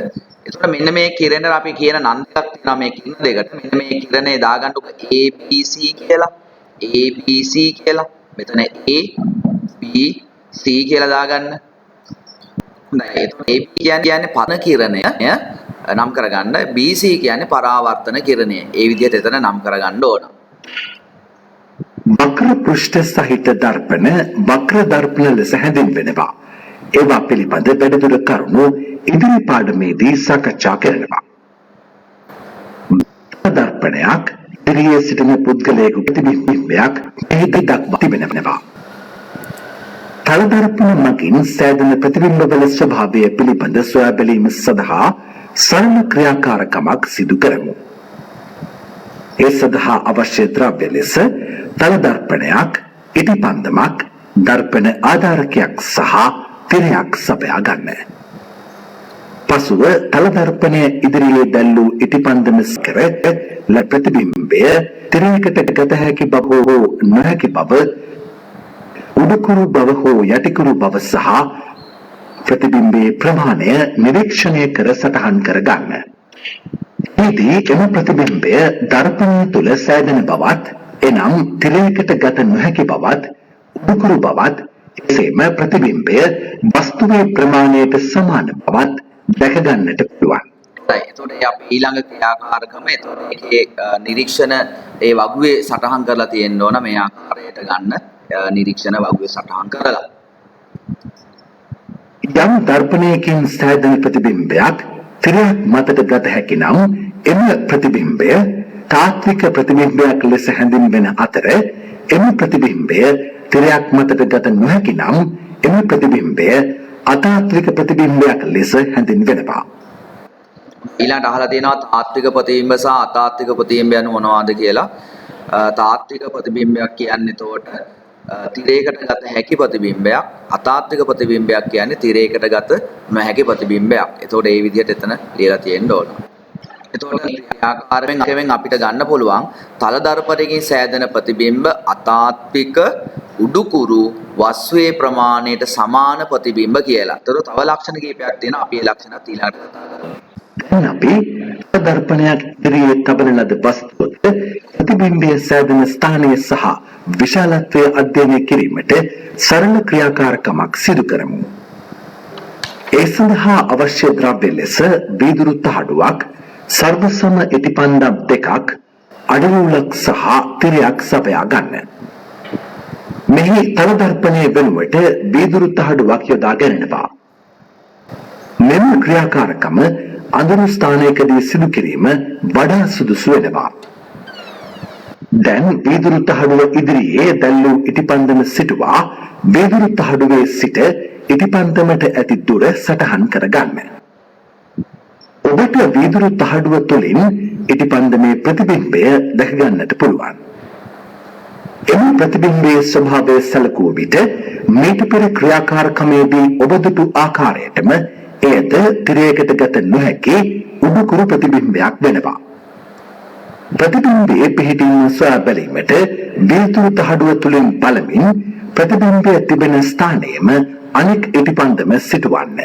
එතකොට මෙන්න මේ කිරණ අපි කියන නම් දෙකක් තියෙනවා මේ කිරණ දෙකට. මෙන්න මේ කිරණේ දාගන්නකො ABC කියලා. ABC කියලා. මෙතන A B C කියලා දාගන්න. හොඳයි. එතකොට AB කියන්නේ පන කිරණය නම් කරගන්න. BC කියන්නේ පරාවර්තන කිරණය. ඒ විදිහට එතන නම් කරගන්න ඕන. වක්‍ර පෘෂ්ඨ සහිත දර්පණ වක්‍ර දර්පණ ලෙස හැඳින්වෙනවා. ඒවා පිළිබඳ වැඩිදුර කරුණු ඉදිරි පාඩමේදී සාකච්ඡා කරනවා. දර්පණයක් ඉදිරියේ සිටින පුද්ගලයෙකු ප්‍රතිබිම්බයක් එහිදී දක්වා තිබෙනවා. තල දර්පණ මගින් සෑදෙන ප්‍රතිබිම්බවල ස්වභාවය පිළිබඳ සොයා බැලීම සඳහා සරල ක්‍රියාකාරකමක් සිදු කරමු. ඒ සඳහා අවශ්‍ය ද්‍රව්‍ය ලෙස තල දර්පණයක්, ඉටිපන්දමක්, දර්පණ ආධාරකයක් සහ තිරයක් සපයා ගන්න. පසුව තල දර්පණය ඉදිරියේ දැල්වූ ඉටිපන්දම ස්කර ප්‍රතිබිම්බය තිරයකට ගත හැකි බව හෝ නොහැකි බව, උඩුකුරු බව හෝ යටිකුරු බව සහ ප්‍රතිබිම්බයේ ප්‍රමාණය නිරීක්ෂණය කර සටහන් කර ගන්න. එහිදී එම ප්‍රතිබිම්බය දර්පණය තුළ සෑදෙන බවත්, එනම් තිරයකට ගත නොහැකි බවත්, උඩුකුරු බවත්, එසේම ප්‍රතිබිම්බය වස්තුවේ ප්‍රමාණයට සමාන බවත් දැක ගන්නට පුළුවන්. එතකොට අපි ඊළඟ ක්‍රියාකාරකම එතකොට ඒකේ නිරීක්ෂණ ඒ වගුවේ සටහන් කරලා තියෙන්න ඕන මේ ආකාරයට ගන්න නිරීක්ෂණ වගුවේ සටහන් කරලා. යම් දර්පණයකින් සෑදෙන ප්‍රතිබිම්බයක් තිරයක් මතට ගත හැකි නම් එම ප්‍රතිබිම්බය තාත්වික ප්‍රතිබිම්බයක් ලෙස හැඳින්වෙන අතර එම ප්‍රතිබිම්බය තිරයක් මතට ගත නොහැකි නම් එම ප්‍රතිබිම්බය අතාත්වික ප්‍රතිබිම්බයක් ලෙස හැඳින්වෙනවා. ඊළඟට අහලා තියෙනවා තාත්වික ප්‍රතිබිම්බ සහ අතාත්වික ප්‍රතිබිම්බ යන මොනවාද කියලා. තාත්වික ප්‍රතිබිම්බයක් කියන්නේ එතකොට තිරයකට ගත හැකි ප්‍රතිබිම්බයක් අතාත්වික ප්‍රතිබිම්බයක් කියන්නේ තිරයකට ගත නොහැකි ප්‍රතිබිම්බයක්. එතකොට ඒ විදිහට එතන ලියලා තියෙන්න ඕන. එතකොට ක්‍රියාකාරයෙන් අපිට ගන්න පුළුවන් තල දර්පණයකින් සෑදෙන ප්‍රතිබිම්බ අතාත්වික උඩුකුරු වස්තුවේ ප්‍රමාණයට සමාන ප්‍රතිබිම්බ කියලා. එතකොට තව ලක්ෂණ කීපයක් තියෙනවා. අපි ඒ ලක්ෂණත් ඊළඟට කතා කරමු. දැන් අපි දර්පණයක් ඉදිරියේ තබන ලද වස්තුවට ප්‍රතිබිම්බයේ සෑදෙන ස්ථානය සහ විශාලත්වය අධ්‍යයනය කිරීමට සරල ක්‍රියාකාරකමක් සිදු කරමු. ඒ සඳහා අවශ්‍ය ද්‍රව්‍ය ලෙස වීදුරු තහඩුවක්, සර්වසම ඉටිපන්දම් දෙකක්, අඩලුලක් සහ තිරයක් සපයා ගන්න. මෙහි තල දර්පණය වෙනුවට වීදුරු තහඩුවක් යොදා ගැනෙනවා. මෙම ක්‍රියාකාරකම අඳුරු ස්ථානයකදී සිදු කිරීම වඩා සුදුසු වෙනවා. දැන් වීදුරු තහඩුව ඉදිරියේ දැල්වූ ඉටිපන්දම සිටුවා වීදුරු තහඩුවේ සිට ඉටිපන්දමට ඇති දුර සටහන් කරගන්න. ඔබට වීදුරු තහඩුව තුළින් ඉටිපන්දමේ ප්‍රතිබිම්බය දැක ගන්නට පුළුවන්. එම ප්‍රතිබිම්බයේ ස්වභාවය සැලකුව විට මීට පෙර ක්‍රියාකාරකමේදී ඔබ දුටු ආකාරයටම එයද තිරයකට ගත නොහැකි උඩුකුරු ප්‍රතිබිම්බයක් වෙනවා. ප්‍රතිබිම්බයේ පිහිටීම සොයා බැලීමට වීදුරු තහඩුව තුළින් බලමින් ප්‍රතිබිම්බය තිබෙන ස්ථානයේම අනෙක් ඉටිපන්දම සිටවන්න.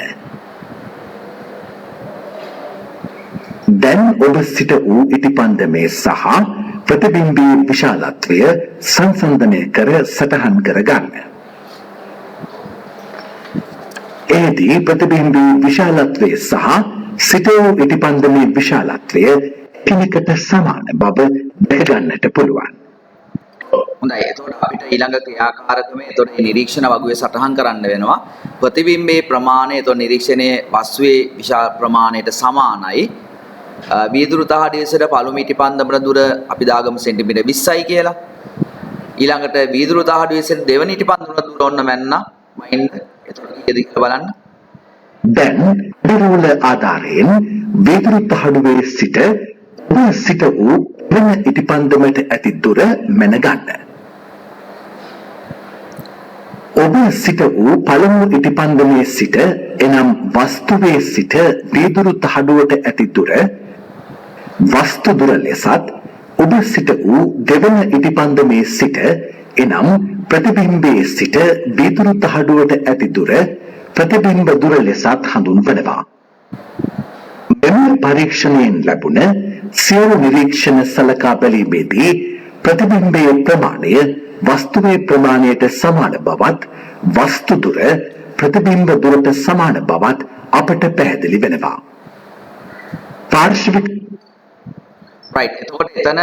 දැන් ඔබ සිට වූ ඉටිපන්දමේ සහ ප්‍රතිබිම්බයේ විශාලත්වය සංසන්දනය කර සටහන් කරගන්න. එහිදී ප්‍රතිබිම්බයේ විශාලත්වය සහ සිට වූ ඉටිපන්දමේ විශාලත්වය එකිනෙකට සමාන බව දැක ගන්නට පුළුවන්. හොඳයි. එතකොට අපිට ඊළඟ ක්‍රියාකාරකමේ එතකොට මේ නිරීක්ෂණ වගුවේ සටහන් කරන්න වෙනවා. ප්‍රතිබිම්බයේ ප්‍රමාණය එතකොට නිරීක්ෂණයේ වස්තුවේ විශාල ප්‍රමාණයට සමානයි. වීදුරු තහඩුවේ සිට පළමු ඉටිපන්දමට දුර අපි දාගමු සෙන්ටිමීටර් 20යි කියලා. ඊළඟට වීදුරු තහඩුවේ සිට දෙවන ඉටිපන්දමට දුර ඔන්න මැන්න මයින්ද. එතකොට කීයද කියලා බලන්න. දැන් දිරුල ආධාරයෙන් වීදුරු තහඩුවේ සිට ඔබ සිට වූ වෙන ඉටිපන්දමට ඇති දුර මැන ගන්න. ඔබ සිට වූ පළමු ඉටිපන්දමේ සිට එනම් වස්තුවේ සිට වීදුරු තහඩුවට ඇති දුර වස්තු දුර ලෙසත් ඔබ සිට වූ දෙවන ඉටිපන්දමේ සිට එනම් ප්‍රතිබිම්බයේ සිට වීදුරු තහඩුවට ඇති දුර ප්‍රතිබිම්බ දුර ලෙසත් හඳුන්වනවා. මෙම පරීක්ෂණයෙන් ලැබුණ සියලු නිරීක්ෂණ සලකා බැලීමේදී ප්‍රතිබිම්බයේ ප්‍රමාණය වස්තුවේ ප්‍රමාණයට සමාන බවත් වස්තු දුර ප්‍රතිබිම්බ දුරට සමාන බවත් අපට පැහැදිලි වෙනවා. පාර්ශ්වික right. එතකොට එතන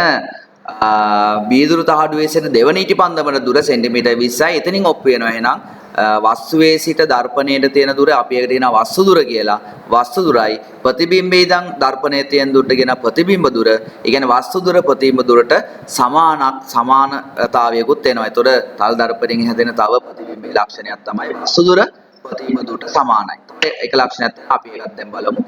වීදුරු තහඩුවේ සිට දෙවන ඉටිපන්දමට දුර සෙන්ටිමීටර් 20යි. එතනින් ඔප්පු වෙනවා. එහෙනම් වස්තුවේ සිට දර්පණයට තියෙන දුර අපි එකට කියනවා වස්තු දුර කියලා. වස්තු දුරයි ප්‍රතිබිම්බේ ඉඳන් දර්පණයේ තියෙන දුරට කියන ප්‍රතිබිම්බ දුර. ඒ කියන්නේ වස්තු දුර ප්‍රතිබිම්බ දුරට සමානතාවයකුත් වෙනවා. ඒතකොට තල් දර්පණයෙන් හැදෙන තව ප්‍රතිබිම්බේ ලක්ෂණයක් තමයි වස්තු දුර ප්‍රතිබිම්බ දුරට සමානයි. ඒක ලක්ෂණයක් අපි ඒකත් දැන් බලමු.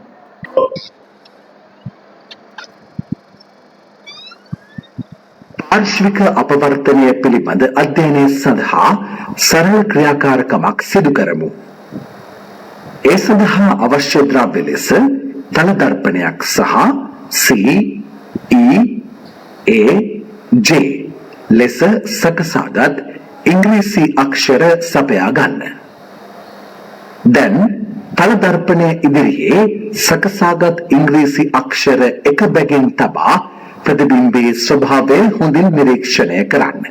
පාර්ශ්වික අපවර්තනය පිළිබඳ අධ්‍යයනය සඳහා සරල ක්‍රියාකාරකමක් සිදු කරමු. ඒ සඳහා අවශ්‍ය ද්‍රව්‍ය ලෙස තල දර්පණයක් සහ C, E, A, J ලෙස සකසාගත් ඉංග්‍රීසි අක්ෂර සපයා ගන්න. දැන් තල දර්පණය ඉදිරියේ සකසාගත් ඉංග්‍රීසි අක්ෂර එක බැගින් තබා ප්‍රතිබිම්බයේ ස්වභාවය හොඳින් නිරීක්ෂණය කරන්න.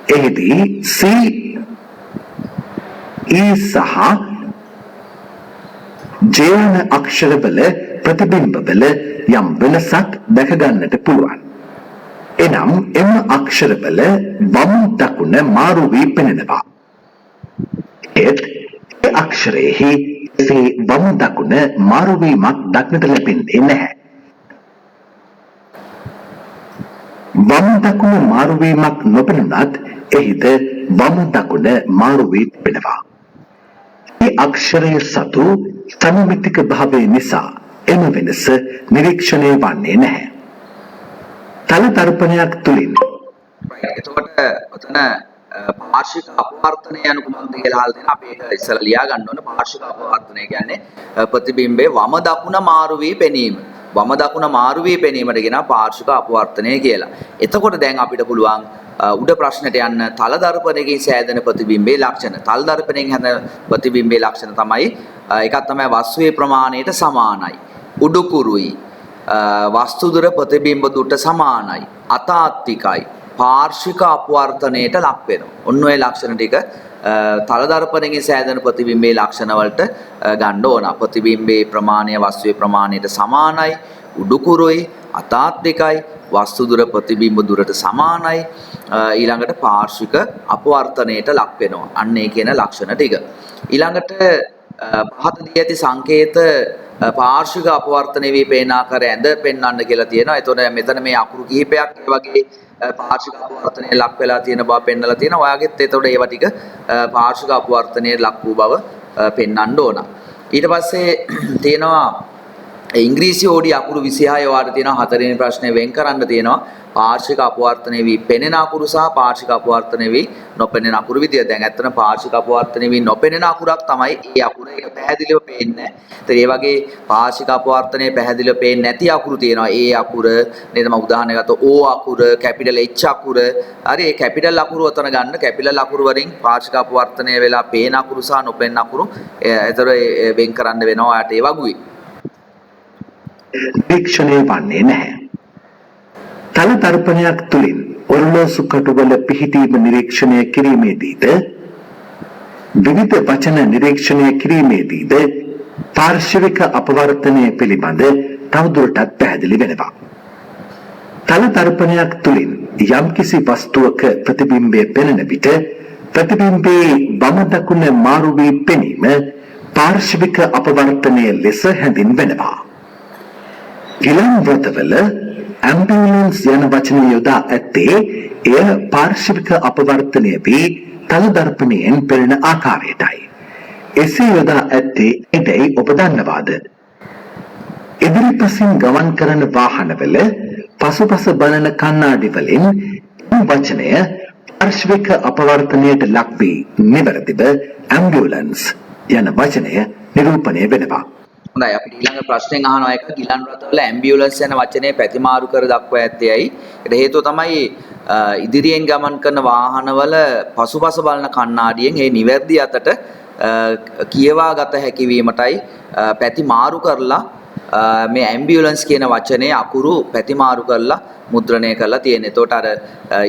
එහිදී C, E සහ J යන අක්ෂරවල ප්‍රතිබිම්බවල යම් වෙනසක් දැක ගන්නට පුළුවන්. එනම් එම අක්ෂරවල වම් දකුණ මාරු වී පෙනෙනවා. ඒත් ඒ අක්ෂරයෙහි එසේ වම් දකුණ මාරු වීමක් දක්නට ලැබෙන්නේ නැහැ. වම් දකුණ මාරු වීමක් නොපෙනුනත් එහිද වම් දකුණ මාරු වී තිබෙනවා. මේ අක්ෂරය සතු සමමිතික භාවය නිසා එම වෙනස නිරීක්ෂණය වන්නේ නැහැ. තල දර්පණයක් තුලින් එතකොට ඔතන පාර්ශ්වික අපවර්තනය යනු කුමක්ද කියලා අහලා තියෙනවා. අපි ඒක ඉස්සෙල්ලා ලියා ගන්න ඕනේ. පාර්ශ්වික අපවර්තනය කියන්නේ ප්‍රතිබිම්බේ වම දකුණ මාරු වී පෙනීම. වම දකුණ මාරු වී පෙනීමට කියනවා පාර්ශ්වික අපවර්තනය කියලා. එතකොට දැන් අපිට පුළුවන් උඩ ප්‍රශ්නෙට යන්න තල දර්පණයකින් සෑදෙන ප්‍රතිබිම්බේ ලක්ෂණ. තල දර්පණයෙන් හැදෙන ප්‍රතිබිම්බේ ලක්ෂණ තමයි එකක් තමයි වස්තුවේ ප්‍රමාණයට සමානයි. උඩුකුරුයි. වස්තු දුර ප්‍රතිබිම්බ දුරට සමානයි. අතාත්විකයි. පාර්ශ්වික අපවර්තනයට ලක් වෙනවා. ඔන්න ඔය ලක්ෂණ ටික තල දර්පණයෙන් සෑදෙන ප්‍රතිබිම්බේ ලක්ෂණ වලට ගන්න ඕන. ප්‍රතිබිම්බේ ප්‍රමාණය වස්තුවේ ප්‍රමාණයට සමානයි. උඩුකුරුයි. අතාත්විකයි. වස්තු දුර ප්‍රතිබිම්බ දුරට සමානයි. ඊළඟට පාර්ශ්වික අපවර්තනයට ලක් වෙනවා. අන්න ඒ කියන ලක්ෂණ ටික. ඊළඟට පහත දී ඇති සංකේත පාර්ශ්වික අපවර්තනය වී පේන ආකාරය ඇඳ පෙන්වන්න කියලා තියෙනවා. එතකොට මෙතන මේ අකුරු කිහිපයක් ඒ වගේ පාර්ශ්වික අපවර්තනයේ ලක් වෙලා තියෙන බව පෙන්වලා තියෙනවා. ඔයාගෙත් එතකොට ඒවා ටික පාර්ශ්වික අපවර්තනයේ ලක් වූ බව පෙන්වන්න ඕන. ඊට පස්සේ තියෙනවා ඉංග්‍රීසි ඕඩි අකුරු 26 වාට තියෙනවා. හතරවෙනි ප්‍රශ්නේ වෙන් කරන්න තියෙනවා. පාර්ශ්වික අපවර්තනය වී පෙනෙන අකුරු සහ පාර්ශ්වික අපවර්තනය වී නොපෙනෙන අකුරු විදිය. දැන් ඇත්තට පාර්ශ්වික අපවර්තනය වී නොපෙනෙන අකුරක් තමයි ඒ අකුර. ඒක පැහැදිලිව පේන්නේ. ඒතර ඒ වගේ පාර්ශ්වික අපවර්තනයේ පැහැදිලිව පේන්නේ නැති අකුරු තියෙනවා. ඒ අකුර නේද? මම උදාහරණයක් ගත්තා. O අකුර, කැපිටල් H අකුර. හරි ඒ කැපිටල් අකුරු උතන ගන්න. කැපිටල් අකුරු වලින් පාර්ශ්වික අපවර්තනය වෙලා පේන අකුරු සහ නොපෙනෙන අකුරු ඒතර වෙන් කරන්න වෙනවා. ඔයාට ඒ වගුයි. නිරීක්ෂණය වන්නේ නැහැ. තල දර්පණයක් තුලින් ඔරලෝසු කටුවල පිහිටීම නිරීක්ෂණය කිරීමේදීද විවිධ වචන නිරීක්ෂණය කිරීමේදීද පාර්ශ්වික අපවර්තනය පිළිබඳ තවදුරටත් පැහැදිලි වෙනවා. තල දර්පණයක් තුලින් යම්කිසි වස්තුවක ප්‍රතිබිම්බය පෙනෙන විට ප්‍රතිබිම්බයේ වම දකුණ මාරු වී පෙනීම පාර්ශ්වික අපවර්තනය ලෙස හැඳින්වෙනවා. ගිලන් ව්‍රතවල ඇම්බියුලන්ස් යන වචනය යොදා ඇත්තේ එය පාර්ශ්වික අපවර්තනය වී තල දර්පණයෙන් පෙනෙන ආකාරයටයි. එසේ යොදා ඇත්තේ එදැයි ඔබ දන්නවාද? ඉදිරිපසින් ගමන් කරන වාහනවල පසුපස බලන කණ්ණාඩි වලින් වචනය පාර්ශ්වික අපවර්තනයට ලක් වී නිවැරදිව ඇම්බියුලන්ස් යන වචනය නිරූපණය වෙනවා. හොඳයි අපිට ඊළඟ ප්‍රශ්නෙන් අහනවා එක ගිලන් රථවල ඇම්බියුලන්ස් යන වචනේ ප්‍රතිමාරු කර දක්වා ඇත්තේයි. ඒකට හේතුව තමයි ඉදිරියෙන් ගමන් කරන වාහනවල පසුපස බලන කණ්ණාඩියෙන් ඒ නිවැරදි අතට කියවා ගත හැකි වීමටයි ප්‍රතිමාරු කරලා මේ ඇම්බියුලන්ස් කියන වචනේ අකුරු ප්‍රතිමාරු කරලා මුද්‍රණය කරලා තියෙන. එතකොට අර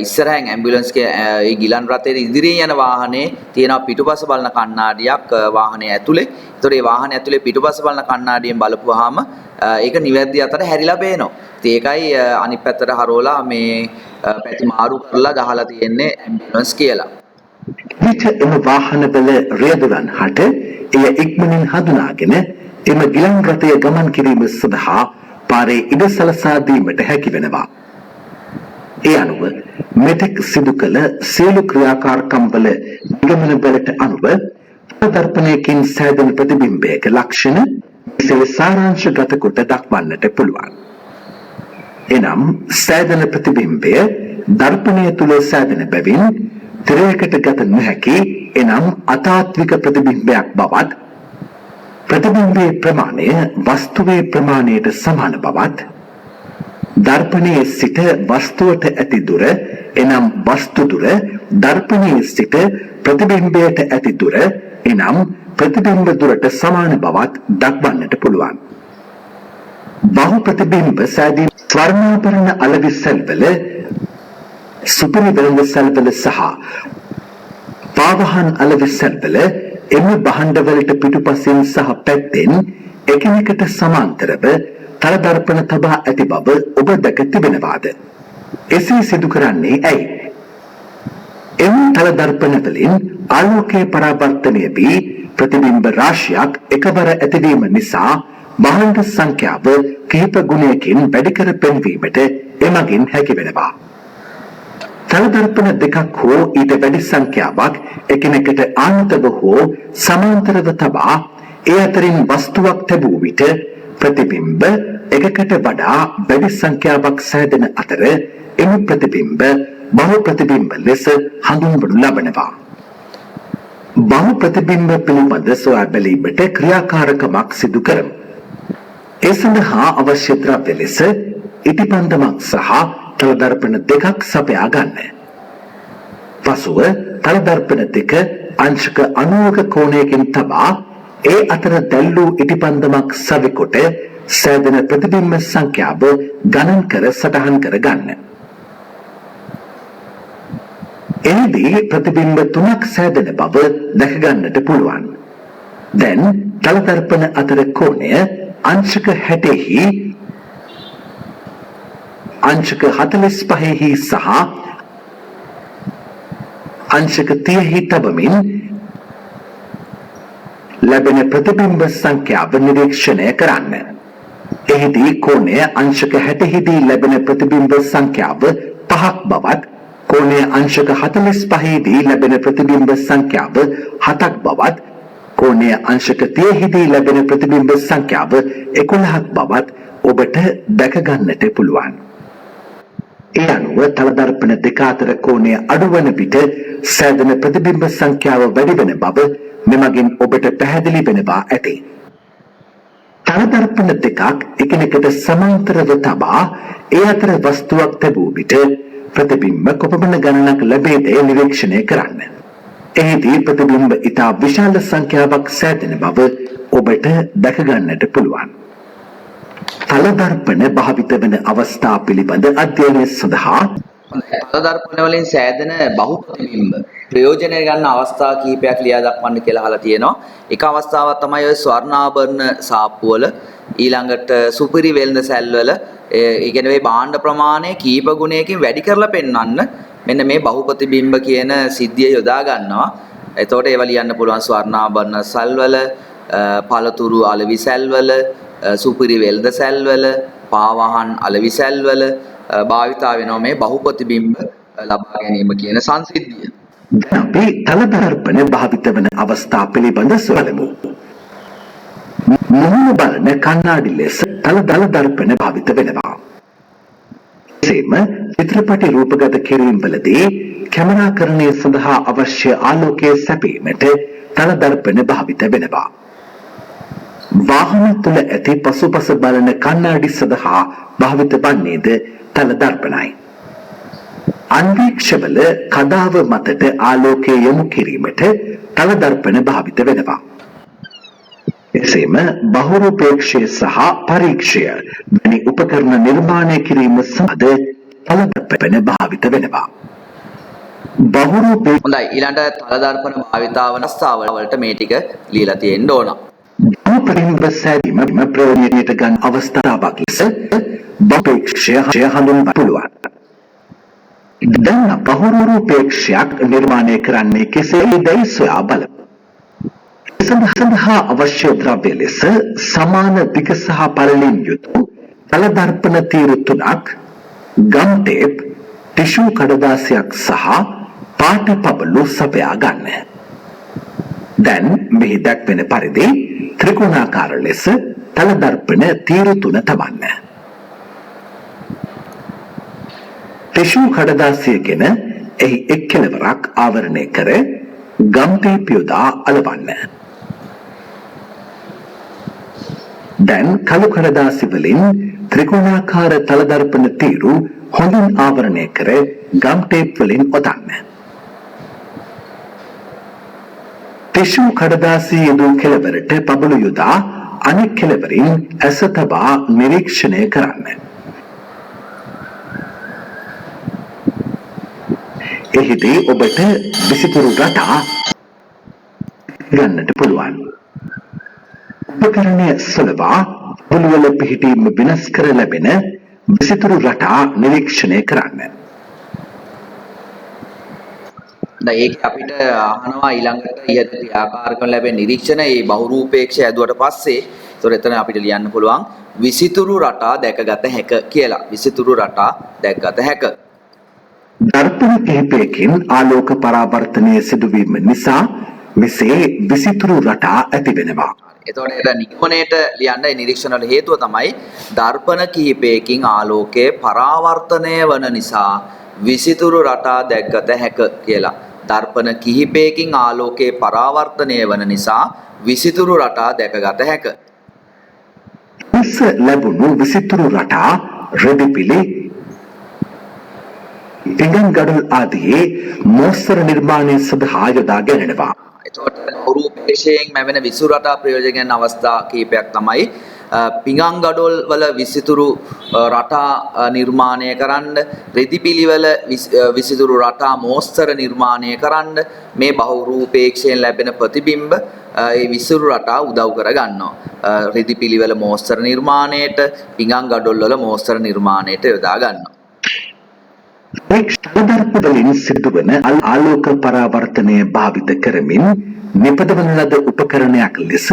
ඉස්සරහින් ඇම්බියුලන්ස් ඒ ගිලන් රථයේ ඉදිරියෙන් යන වාහනේ තියෙන පිටුපස බලන කණ්ණාඩියක් වාහනේ ඇතුලේ. ඒතකොට ඒ වාහනේ ඇතුලේ පිටුපස බලන කණ්ණාඩියෙන් බලපුවාම ඒක නිවැරදි අතට හැරිලා පේනවා. ඉතින් ඒකයි අනිත් පැත්තට හරවලා මේ ප්‍රතිමාරු කරලා ගහලා තියෙන්නේ ඇම්බියුලන්ස් කියලා. විට එම වාහනවල රියදුරන් හට එය ඉක්මනින් හඳුනාගෙන එම ගිලන් රථය ගමන් කිරීම සඳහා පාරේ ඉඩ සලසා දීමට හැකි වෙනවා. ඒ අනුව මෙතෙක් සිදු කළ සියලු ක්‍රියාකාරකම් වල නිගමන වලට අනුව දර්පණයකින් සෑදෙන ප්‍රතිබිම්බයක ලක්ෂණ මෙසේ සාරාංශගත කොට දක්වන්නට පුළුවන්. එනම් සෑදෙන ප්‍රතිබිම්බය දර්පණය තුල සෑදෙන බැවින් තිරයකට ගත නොහැකි එනම් අතාත්වික ප්‍රතිබිම්බයක් බවත් ප්‍රතිබිම්බයේ ප්‍රමාණය වස්තුවේ ප්‍රමාණයට සමාන බවත් දර්පණයේ සිට වස්තුවට ඇති දුර එනම් වස්තු දුර දර්පණයේ සිට ප්‍රතිබිම්බයට ඇති දුර එනම් ප්‍රතිබිම්බ දුරට සමාන බවත් දක්වන්නට පුළුවන්. බහු ප්‍රතිබිම්බ සෑදීම ස්වර්ණාභරණ අලවිසල්වල සුපිරි වෙළඳ සල්වල සහ පාවහන් අලවිසල්වල එම භාණ්ඩවලට පිටුපසින් සහ පැත්තෙන් එකිනෙකට සමාන්තරව තල දර්පණ තබා ඇති බව ඔබ දැක තිබෙනවාද? එසේ සිදු කරන්නේ ඇයි? එම තල දර්පණ වලින් ආලෝකයේ පරාවර්තනය වී ප්‍රතිබිම්බ රාශියක් එකවර ඇතිවීම නිසා භාණ්ඩ සංඛ්‍යාව කිහිප ගුණයකින් වැඩි කර පෙන්වීමට එමගින් හැකි වෙනවා. තල දර්පණ දෙකක් හෝ ඊට වැඩි සංඛ්‍යාවක් එකිනෙකට ආනතව හෝ සමාන්තරව තබා ඒ අතරින් වස්තුවක් තැබූ විට ප්‍රතිබිම්බ එකකට වඩා වැඩි සංඛ්‍යාවක් සෑදෙන අතර එම ප්‍රතිබිම්බ බහු ප්‍රතිබිම්බ ලෙස හඳුන්වනු ලබනවා. බහු ප්‍රතිබිම්බ පිළිබඳ සොයා බැලීමට ක්‍රියාකාරකමක් සිදු කරමු. ඒ සඳහා අවශ්‍ය ද්‍රව්‍ය ලෙස ඉටිපන්දමක් සහ තලදර්පණ දෙකක් සපයා ගන්න. පසුව තලදර්පණ දෙක අංශක 90ක කෝණයකින් තබා ඒ අතර දැල්වූ ඉටිපන්දමක් සවිකොට සෑදෙන ප්‍රතිබිම්බ සංඛ්‍යාව ගණන් කර සටහන් කර ගන්න. එහිදී ප්‍රතිබිම්බ 3ක් සෑදෙන බව දැක ගන්නට පුළුවන්. දැන් තලදර්පණ අතර කෝණය අංශක 60හි අංශක 45හි සහ අංශක 30හි තබමින් ලැබෙන ප්‍රතිබිම්බ සංඛ්‍යාව නිරීක්ෂණය කරන්න. එහිදී කෝණය අංශක 60හිදී ලැබෙන ප්‍රතිබිම්බ සංඛ්‍යාව 5ක් බවත් කෝණය අංශක 45හිදී ලැබෙන ප්‍රතිබිම්බ සංඛ්‍යාව 7ක් බවත් කෝණය අංශක 30හිදී ලැබෙන ප්‍රතිබිම්බ සංඛ්‍යාව 11ක් බවත් ඔබට දැක ගන්නට පුළුවන්. ඒ අනුව තලදර්පණ දෙක අතර කෝණය අඩුවන විට සෑදෙන ප්‍රතිබිම්බ සංඛ්‍යාව වැඩි වෙන බව මෙමගින් ඔබට පැහැදිලි වෙනවා ඇති. තලදර්පණ දෙකක් එකිනෙකට සමාන්තරව තබා ඒ අතර වස්තුවක් තැබූ විට ප්‍රතිබිම්බ කොපමණ ගණනක් ලැබේද නිරීක්ෂණය කරන්න. එහිදී ප්‍රතිබිම්බ ඉතා විශාල සංඛ්‍යාවක් සෑදෙන බව ඔබට දැක ගන්නට පුළුවන්. තලදර්පණ භාවිත වන අවස්ථා පිළිබඳ අධ්‍යයනය සඳහා තලදර්පණ වලින් සෑදෙන බහු ප්‍රතිබිම්බ ප්‍රයෝජනය ගන්න අවස්ථා කිහිපයක් ලියා දක්වන්න කියලා අහලා තියෙනවා. එක අවස්ථාවක් තමයි ඔය ස්වර්ණාභරණ සාප්පුවල ඊළඟට සුපිරි වෙළඳ සැල්වල ඒ කියන්නේ මේ භාණ්ඩ ප්‍රමාණය කීප ගුණයකින් වැඩි කරලා පෙන්වන්න මෙන්න මේ බහු ප්‍රතිබිම්බ කියන සිද්ධිය යොදා ගන්නවා. එතකොට ඒවා ලියන්න පුළුවන් ස්වර්ණාභරණ සල්වල, පළතුරු අලෙවි සැල්වල, සුපිරි වෙළඳ සැල්වල, පාවහන් අලෙවි සැල්වල භාවිතා වෙනවා මේ බහු ප්‍රතිබිම්බ ලබා ගැනීම කියන සංසිද්ධිය. අපි තලදර්පණ භාවිත වන අවස්ථා පිළිබඳ සොයමු. මුහුණ බලන කණ්ණාඩි ලෙස තලදර්පණ භාවිත වෙනවා. එසේම චිත්‍රපටි රූපගත කිරීම්වලදී කැමරාකරණය සඳහා අවශ්‍ය ආලෝකය සැපීමට තලදර්පණ භාවිත වෙනවා. වාහන තුළ ඇති පසුපස බලන කණ්ණාඩි සඳහා භාවිත වන්නේද තලදර්පණයි. අන්වීක්ෂවල කඩාව මතට ආලෝකය යොමු කිරීමට තලදර්පණ භාවිත වෙනවා. එසේම බහුරූපේක්ෂය සහ පරීක්ෂය වැනි උපකරණ නිර්මාණය කිරීම සඳ තලදර්පණ භාවිත වෙනවා. බහුරූපේ හොඳයි ඊළඟට තලදර්පණ භාවිතාව අවස්ථාවලට මේ ටික ලියලා තියෙන්න ඕන. බහුපරිම්බ සැදීම ප්‍රයෝජනයට ගන්න අවස්ථාවක් ලෙස බහුරූපේක්ෂය හඳුන්වන්න පුළුවන්. දැන් බහුරූපේක්ෂයක් නිර්මාණය කරන්නේ කෙසේදයි සොයා බලමු. සඳහා අවශ්‍ය ද්‍රව්‍ය ලෙස සමාන දිග සහ පළලින් යුතු තලදර්පණ තීරු 3ක්, ගම් ටේප්, ටිෂු කඩදාසියක් සහ පාට පබළු සපයා ගන්න. දැන් මෙහි දැක්වෙන පරිදි ත්‍රිකෝණාකාර ලෙස තලදර්පණ තීරු 3 තබන්න. ටිෂු කඩදාසියගෙන එහි එක් කෙළවරක් ආවරණය කර ගම් ටේප් යොදා අලවන්න. දැන් කළු කඩදාසි වලින් ත්‍රිකෝණාකාර තලදර්පණ තීරු හොඳින් ආවරණය කර ගම් ටේප් වලින් ඔතන්න. ටිෂු කඩදාසි යෙදූ කෙළවරට පබළු යොදා අනෙක් කෙළවරින් ඇස තබා නිරීක්ෂණය කරන්න. එහිදී ඔබට විසිතුරු රටා ගන්නට පුළුවන්. උපකරණය සලවා පොළවල පිහිටීම වෙනස් කර ලැබෙන විසිතුරු රටා නිරීක්ෂණය කරන්න. දැන් ඒක අපිට අහනවා ඊළඟට ඉහත ක්‍රියාකාරකම් ලැබෙන නිරීක්ෂණ ඒ බහුරූපේක්ෂය ඇදුවට පස්සේ ඒතොර එතන අපිට ලියන්න පුළුවන් විසිතුරු රටා දැකගත හැක කියලා. විසිතුරු රටා දැකගත හැක. දර්පණ කිහිපයකින් ආලෝක පරාවර්තනය සිදුවීම නිසා මෙසේ විසිතුරු රටා ඇති වෙනවා. එතකොට ඒක නිගමනයේට ලියන්න නිරීක්ෂණ වල හේතුව තමයි දර්පණ කිහිපයකින් ආලෝකයේ පරාවර්තනය වන නිසා විසිතුරු රටා දැක්ගත හැක කියලා. දර්පණ කිහිපයකින් ආලෝකයේ පරාවර්තනය වන නිසා විසිතුරු රටා දැකගත හැක. උස ලැබුණු විසිතුරු රටා රෙදිපිලි පිඟන්ගඩොල් ආදී මෝස්තර නිර්මාණය සඳහා යොදා ගැනෙනවා. එතකොට රූපේශයෙන් මැවෙන විසිතුරු රටා ප්‍රයෝජන ගැන අවස්ථා කීපයක් තමයි පිඟන්ගඩොල් වල විසිතුරු රටා නිර්මාණය කරන්න, රෙදිපිලි වල විසිතුරු රටා මෝස්තර නිර්මාණය කරන්න මේ බහුරූපේක්ෂයෙන් ලැබෙන ප්‍රතිබිම්බ ඒ විසිතුරු රටා උදව් කර ගන්නවා. රෙදිපිලි වල මෝස්තර නිර්මාණයට, පිඟන්ගඩොල් වල මෝස්තර නිර්මාණයට යොදා ගන්නවා. දර්පවලින් සිදුවන ආලෝක පරාවර්තනය භාවිත කරමින් නිපදවන ලද උපකරණයක් ලෙස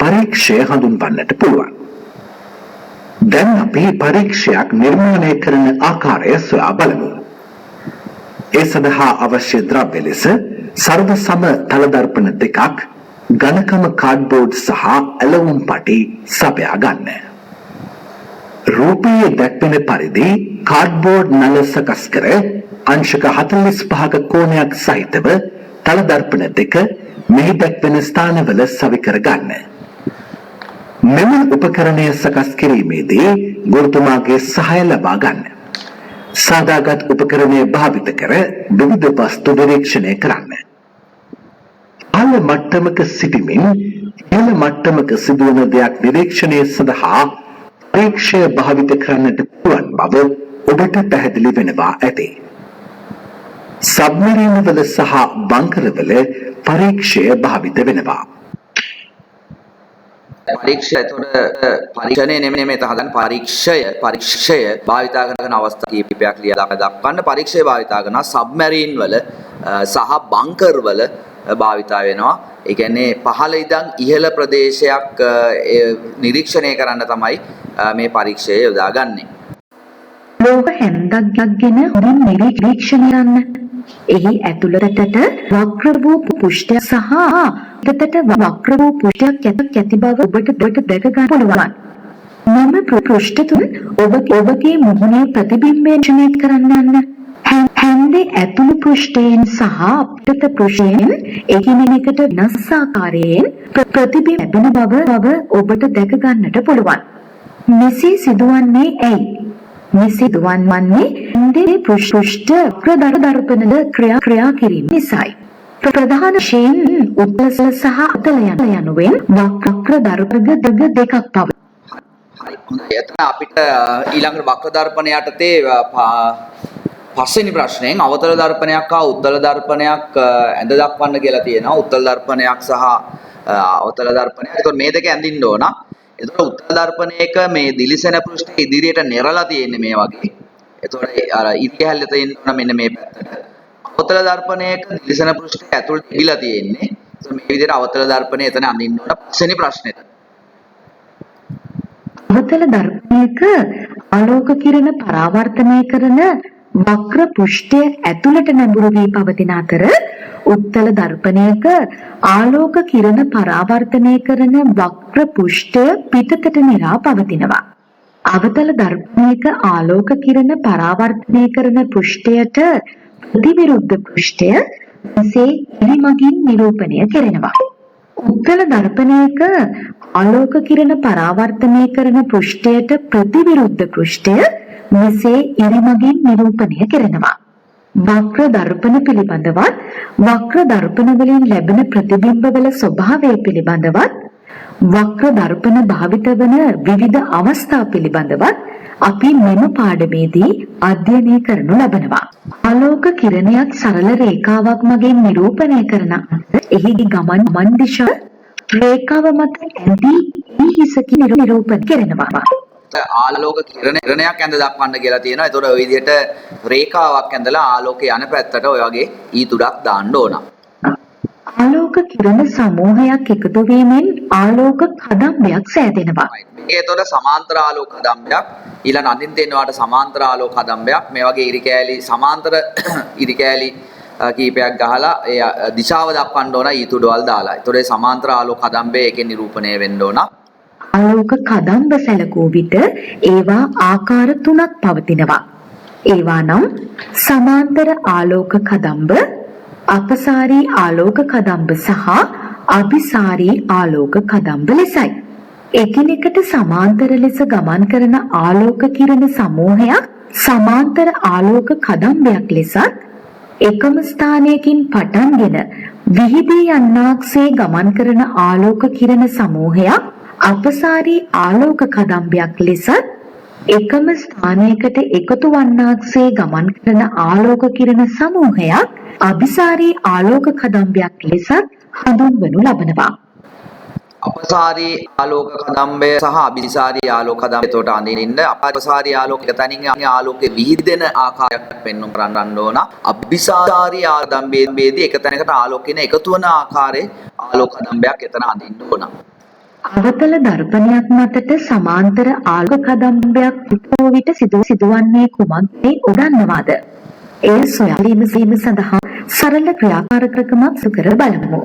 පරීක්ෂය හඳුන්වන්නට පුළුවන්. දැන් අපි පරීක්ෂයක් නිර්මාණය කරන ආකාරය සොයා බලමු. ඒ සඳහා අවශ්‍ය ද්‍රව්‍ය ලෙස සර්ව සම තලදර්පණ දෙකක්, ඝනකම කාඩ්බෝඩ් සහ ඇලවුම් පටි සපයා ගන්න. රූපයේ දැක්වෙන පරිදි කාඩ්බෝඩ් නල සකස් කර අංශක 45ක කෝණයක් සහිතව තලදර්පණ දෙක මෙහි දැක්වෙන ස්ථානවල සවි කර ගන්න. මෙම උපකරණය සකස් කිරීමේදී ගුරුතුමාගේ සහාය ලබා ගන්න. සාදාගත් උපකරණය භාවිත කර විවිධ වස්තු නිරීක්ෂණය කරන්න. පහළ මට්ටමක සිටිමින් ඉහළ මට්ටමක සිදුවන දෙයක් නිරීක්ෂණය සඳහා පරීක්ෂය භාවිත කරන්නට පුළුවන් බව ඔබට පැහැදිලි වෙනවා ඇති. සබ්මරීන්වල සහ බංකරවල පරීක්ෂය භාවිත වෙනවා. පරීක්ෂය එතකොට පරීක්ෂණය නෙමෙයි තහදන් පරීක්ෂය භාවිතා කරන අවස්ථා කීපයක් ලියලා දක්වන්න. පරීක්ෂය භාවිතා කරන සබ්මරීන් වල සහ බංකර් වල භාවිතා වෙනවා. ඒ කියන්නේ පහළ ඉඳන් ඉහළ ප්‍රදේශයක් නිරීක්ෂණය කරන්න තමයි මේ පරීක්ෂය යොදාගන්නේ. ලෝක හැන්දක් ගෙන හොඳින් නිරීක්ෂණය කරන්න. එහි ඇතුළතට වක්‍ර වූ පුෂ්ඨය සහ පිටතට වක්‍ර වූ පුෂ්ඨයක් ඇති බව ඔබට දැක ගන්න පුළුවන්. මෙම පෘෂ්ඨ තුන ඔබගේ මුහුණේ ප්‍රතිබිම්බය නිරීක්ෂණය කරන්න. හැන්දේ ඇතුළු පෘෂ්ඨයෙන් සහ පිටත පෘෂ්ඨයෙන් එකිනෙකට වෙනස් ආකාරයෙන් ප්‍රතිබිම්බ ලැබෙන බව ඔබට දැක ගන්නට පුළුවන්. මෙසේ සිදුවන්නේ ඇයි? මෙසේ සිදුවන්නේ හැන්දේ පෘෂ්ඨ දර්පණද ක්‍රියා කිරීම නිසායි. ප්‍රධාන වශයෙන් උත්තල සහ අතල යනුවෙන් වක්‍ර දර්පණ දෙකක් පවතී. හරි. හොඳයි. එතන අපිට ඊළඟට වක්‍ර දර්පණ යටතේ පස්වෙනි ප්‍රශ්නයෙන් අවතල දර්පණයක් හා උත්තල දර්පණයක් ඇඳ දක්වන්න කියලා තියෙනවා. උත්තල දර්පණයක් සහ අවතල දර්පණයක්. ඒතකොට මේ දෙක ඇඳින්න ඕන. ඒතකොට උත්තල දර්පණයක මේ දිලිසෙන පෘෂ්ඨය ඉදිරියට නෙරලා තියෙන්නේ මේ වගේ. ඒතකොට අර ඉරියැල්ල තියෙන්න ඕන මෙන්න මේ පැත්තට. අවතල දර්පණයක දිලිසෙන පෘෂ්ඨය ඇතුළට ඉහිලා තියෙන්නේ. ඒතකොට මේ විදිහට අවතල දර්පණය එතන අඳින්න ඕන පස්වෙනි ප්‍රශ්නෙට. අවතල දර්පණයක ආලෝක කිරණ පරාවර්තනය කරන වක්‍ර පෘෂ්ඨය ඇතුළට නැඹුරු වී පවතින අතර උත්තල දර්පණයක ආලෝක කිරණ පරාවර්තනය කරන වක්‍ර පෘෂ්ඨය පිටතට නිරා පවතිනවා. අවතල දර්පණයක ආලෝක කිරණ පරාවර්තනය කරන පෘෂ්ඨයට ප්‍රතිවිරුද්ධ පෘෂ්ඨය මෙසේ ඉරිමගින් නිරූපණය කෙරෙනවා. උත්තල දර්පණයක ආලෝක කිරණ පරාවර්තනය කරන පෘෂ්ඨයට ප්‍රතිවිරුද්ධ පෘෂ්ඨය මෙසේ ඉරිමගින් නිරූපණය කෙරෙනවා. වක්‍ර දර්පණ පිළිබඳවත් වක්‍ර දර්පණ වලින් ලැබෙන ප්‍රතිබිම්බවල ස්වභාවය පිළිබඳවත් වක්‍ර දර්පණ භාවිත වන විවිධ අවස්ථා පිළිබඳවත් අපි මෙම පාඩමේදී අධ්‍යයනය කරනු ලබනවා. ආලෝක කිරණයක් සරල රේඛාවක් මගින් නිරූපණය කරන එහි ගමන් දිශා රේඛාව මත ඇදී හිසකින් නිරූපණය කරනවා. ආලෝක කිරණයක් ඇඳ දක්වන්න කියලා තියෙනවා. ඒතකොට ওই විදිහට රේඛාවක් ඇඳලා ආලෝකය යන පැත්තට ඔය වගේ ඊතුඩක් දාන්න ඕන. ආලෝක කිරණ සමූහයක් එකතු වීමෙන් ආලෝක කදම්බයක් සෑදෙනවා. මේක ඒතකොට සමාන්තර ආලෝක කදම්බයක්. ඊළඟ අඳින් තියෙනවාට සමාන්තර ආලෝක කදම්බයක්. මේ වගේ ඉරිකෑලි සමාන්තර ඉරිකෑලි කීපයක් ගහලා ඒ දිශාව දක්වන්න ඕන ඊතුඩවල් දාලා. ඒතකොට ඒ සමාන්තර ආලෝක කදම්බය එකෙන් නිරූපණය වෙන්න ඕන. ආලෝක කදම්බ සැලකූ විට ඒවා ආකාර තුනක් පවතිනවා. ඒවා නම් සමාන්තර ආලෝක කදම්බ, අපසාරී ආලෝක කදම්බ සහ අභිසාරී ආලෝක කදම්බ ලෙසයි. එකිනෙකට සමාන්තර ලෙස ගමන් කරන ආලෝක කිරණ සමූහයක් සමාන්තර ආලෝක කදම්බයක් ලෙසත්, එකම ස්ථානයකින් පටන්ගෙන විහිදී යන්නාක්සේ ගමන් කරන ආලෝක කිරණ සමූහයක් අපසාරී ආලෝක කදම්බයක් ලෙසත්, එකම ස්ථානයකට එකතු වන්නාක්සේ ගමන් කරන ආලෝක කිරණ සමූහයක් අභිසාරී ආලෝක කදම්බයක් ලෙසත් හඳුන්වනු ලබනවා. අපසාරී ආලෝක කදම්බය සහ අභිසාරී ආලෝක කදම්බය එතකොට අඳින්න අපසාරී ආලෝක එක තැනින් ආලෝකයේ විහිදෙන ආකාරයක් පෙන්වන්න කරන්න ඕන. අභිසාරී ආදම්බයේදී එක තැනකට ආලෝකයෙන් එකතු වන ආකාරයේ ආලෝක කදම්බයක් එතන අඳින්න ඕන. අවතල දර්පණයක් මතට සමාන්තර ආලෝක කදම්බයක් පිටෝ විට සිදුවන්නේ කුමක්දයි උගන්වනවාද? ඒ සොයාලීම සඳහා සරල ක්‍රියාකාරකමක් සුකර බලමු.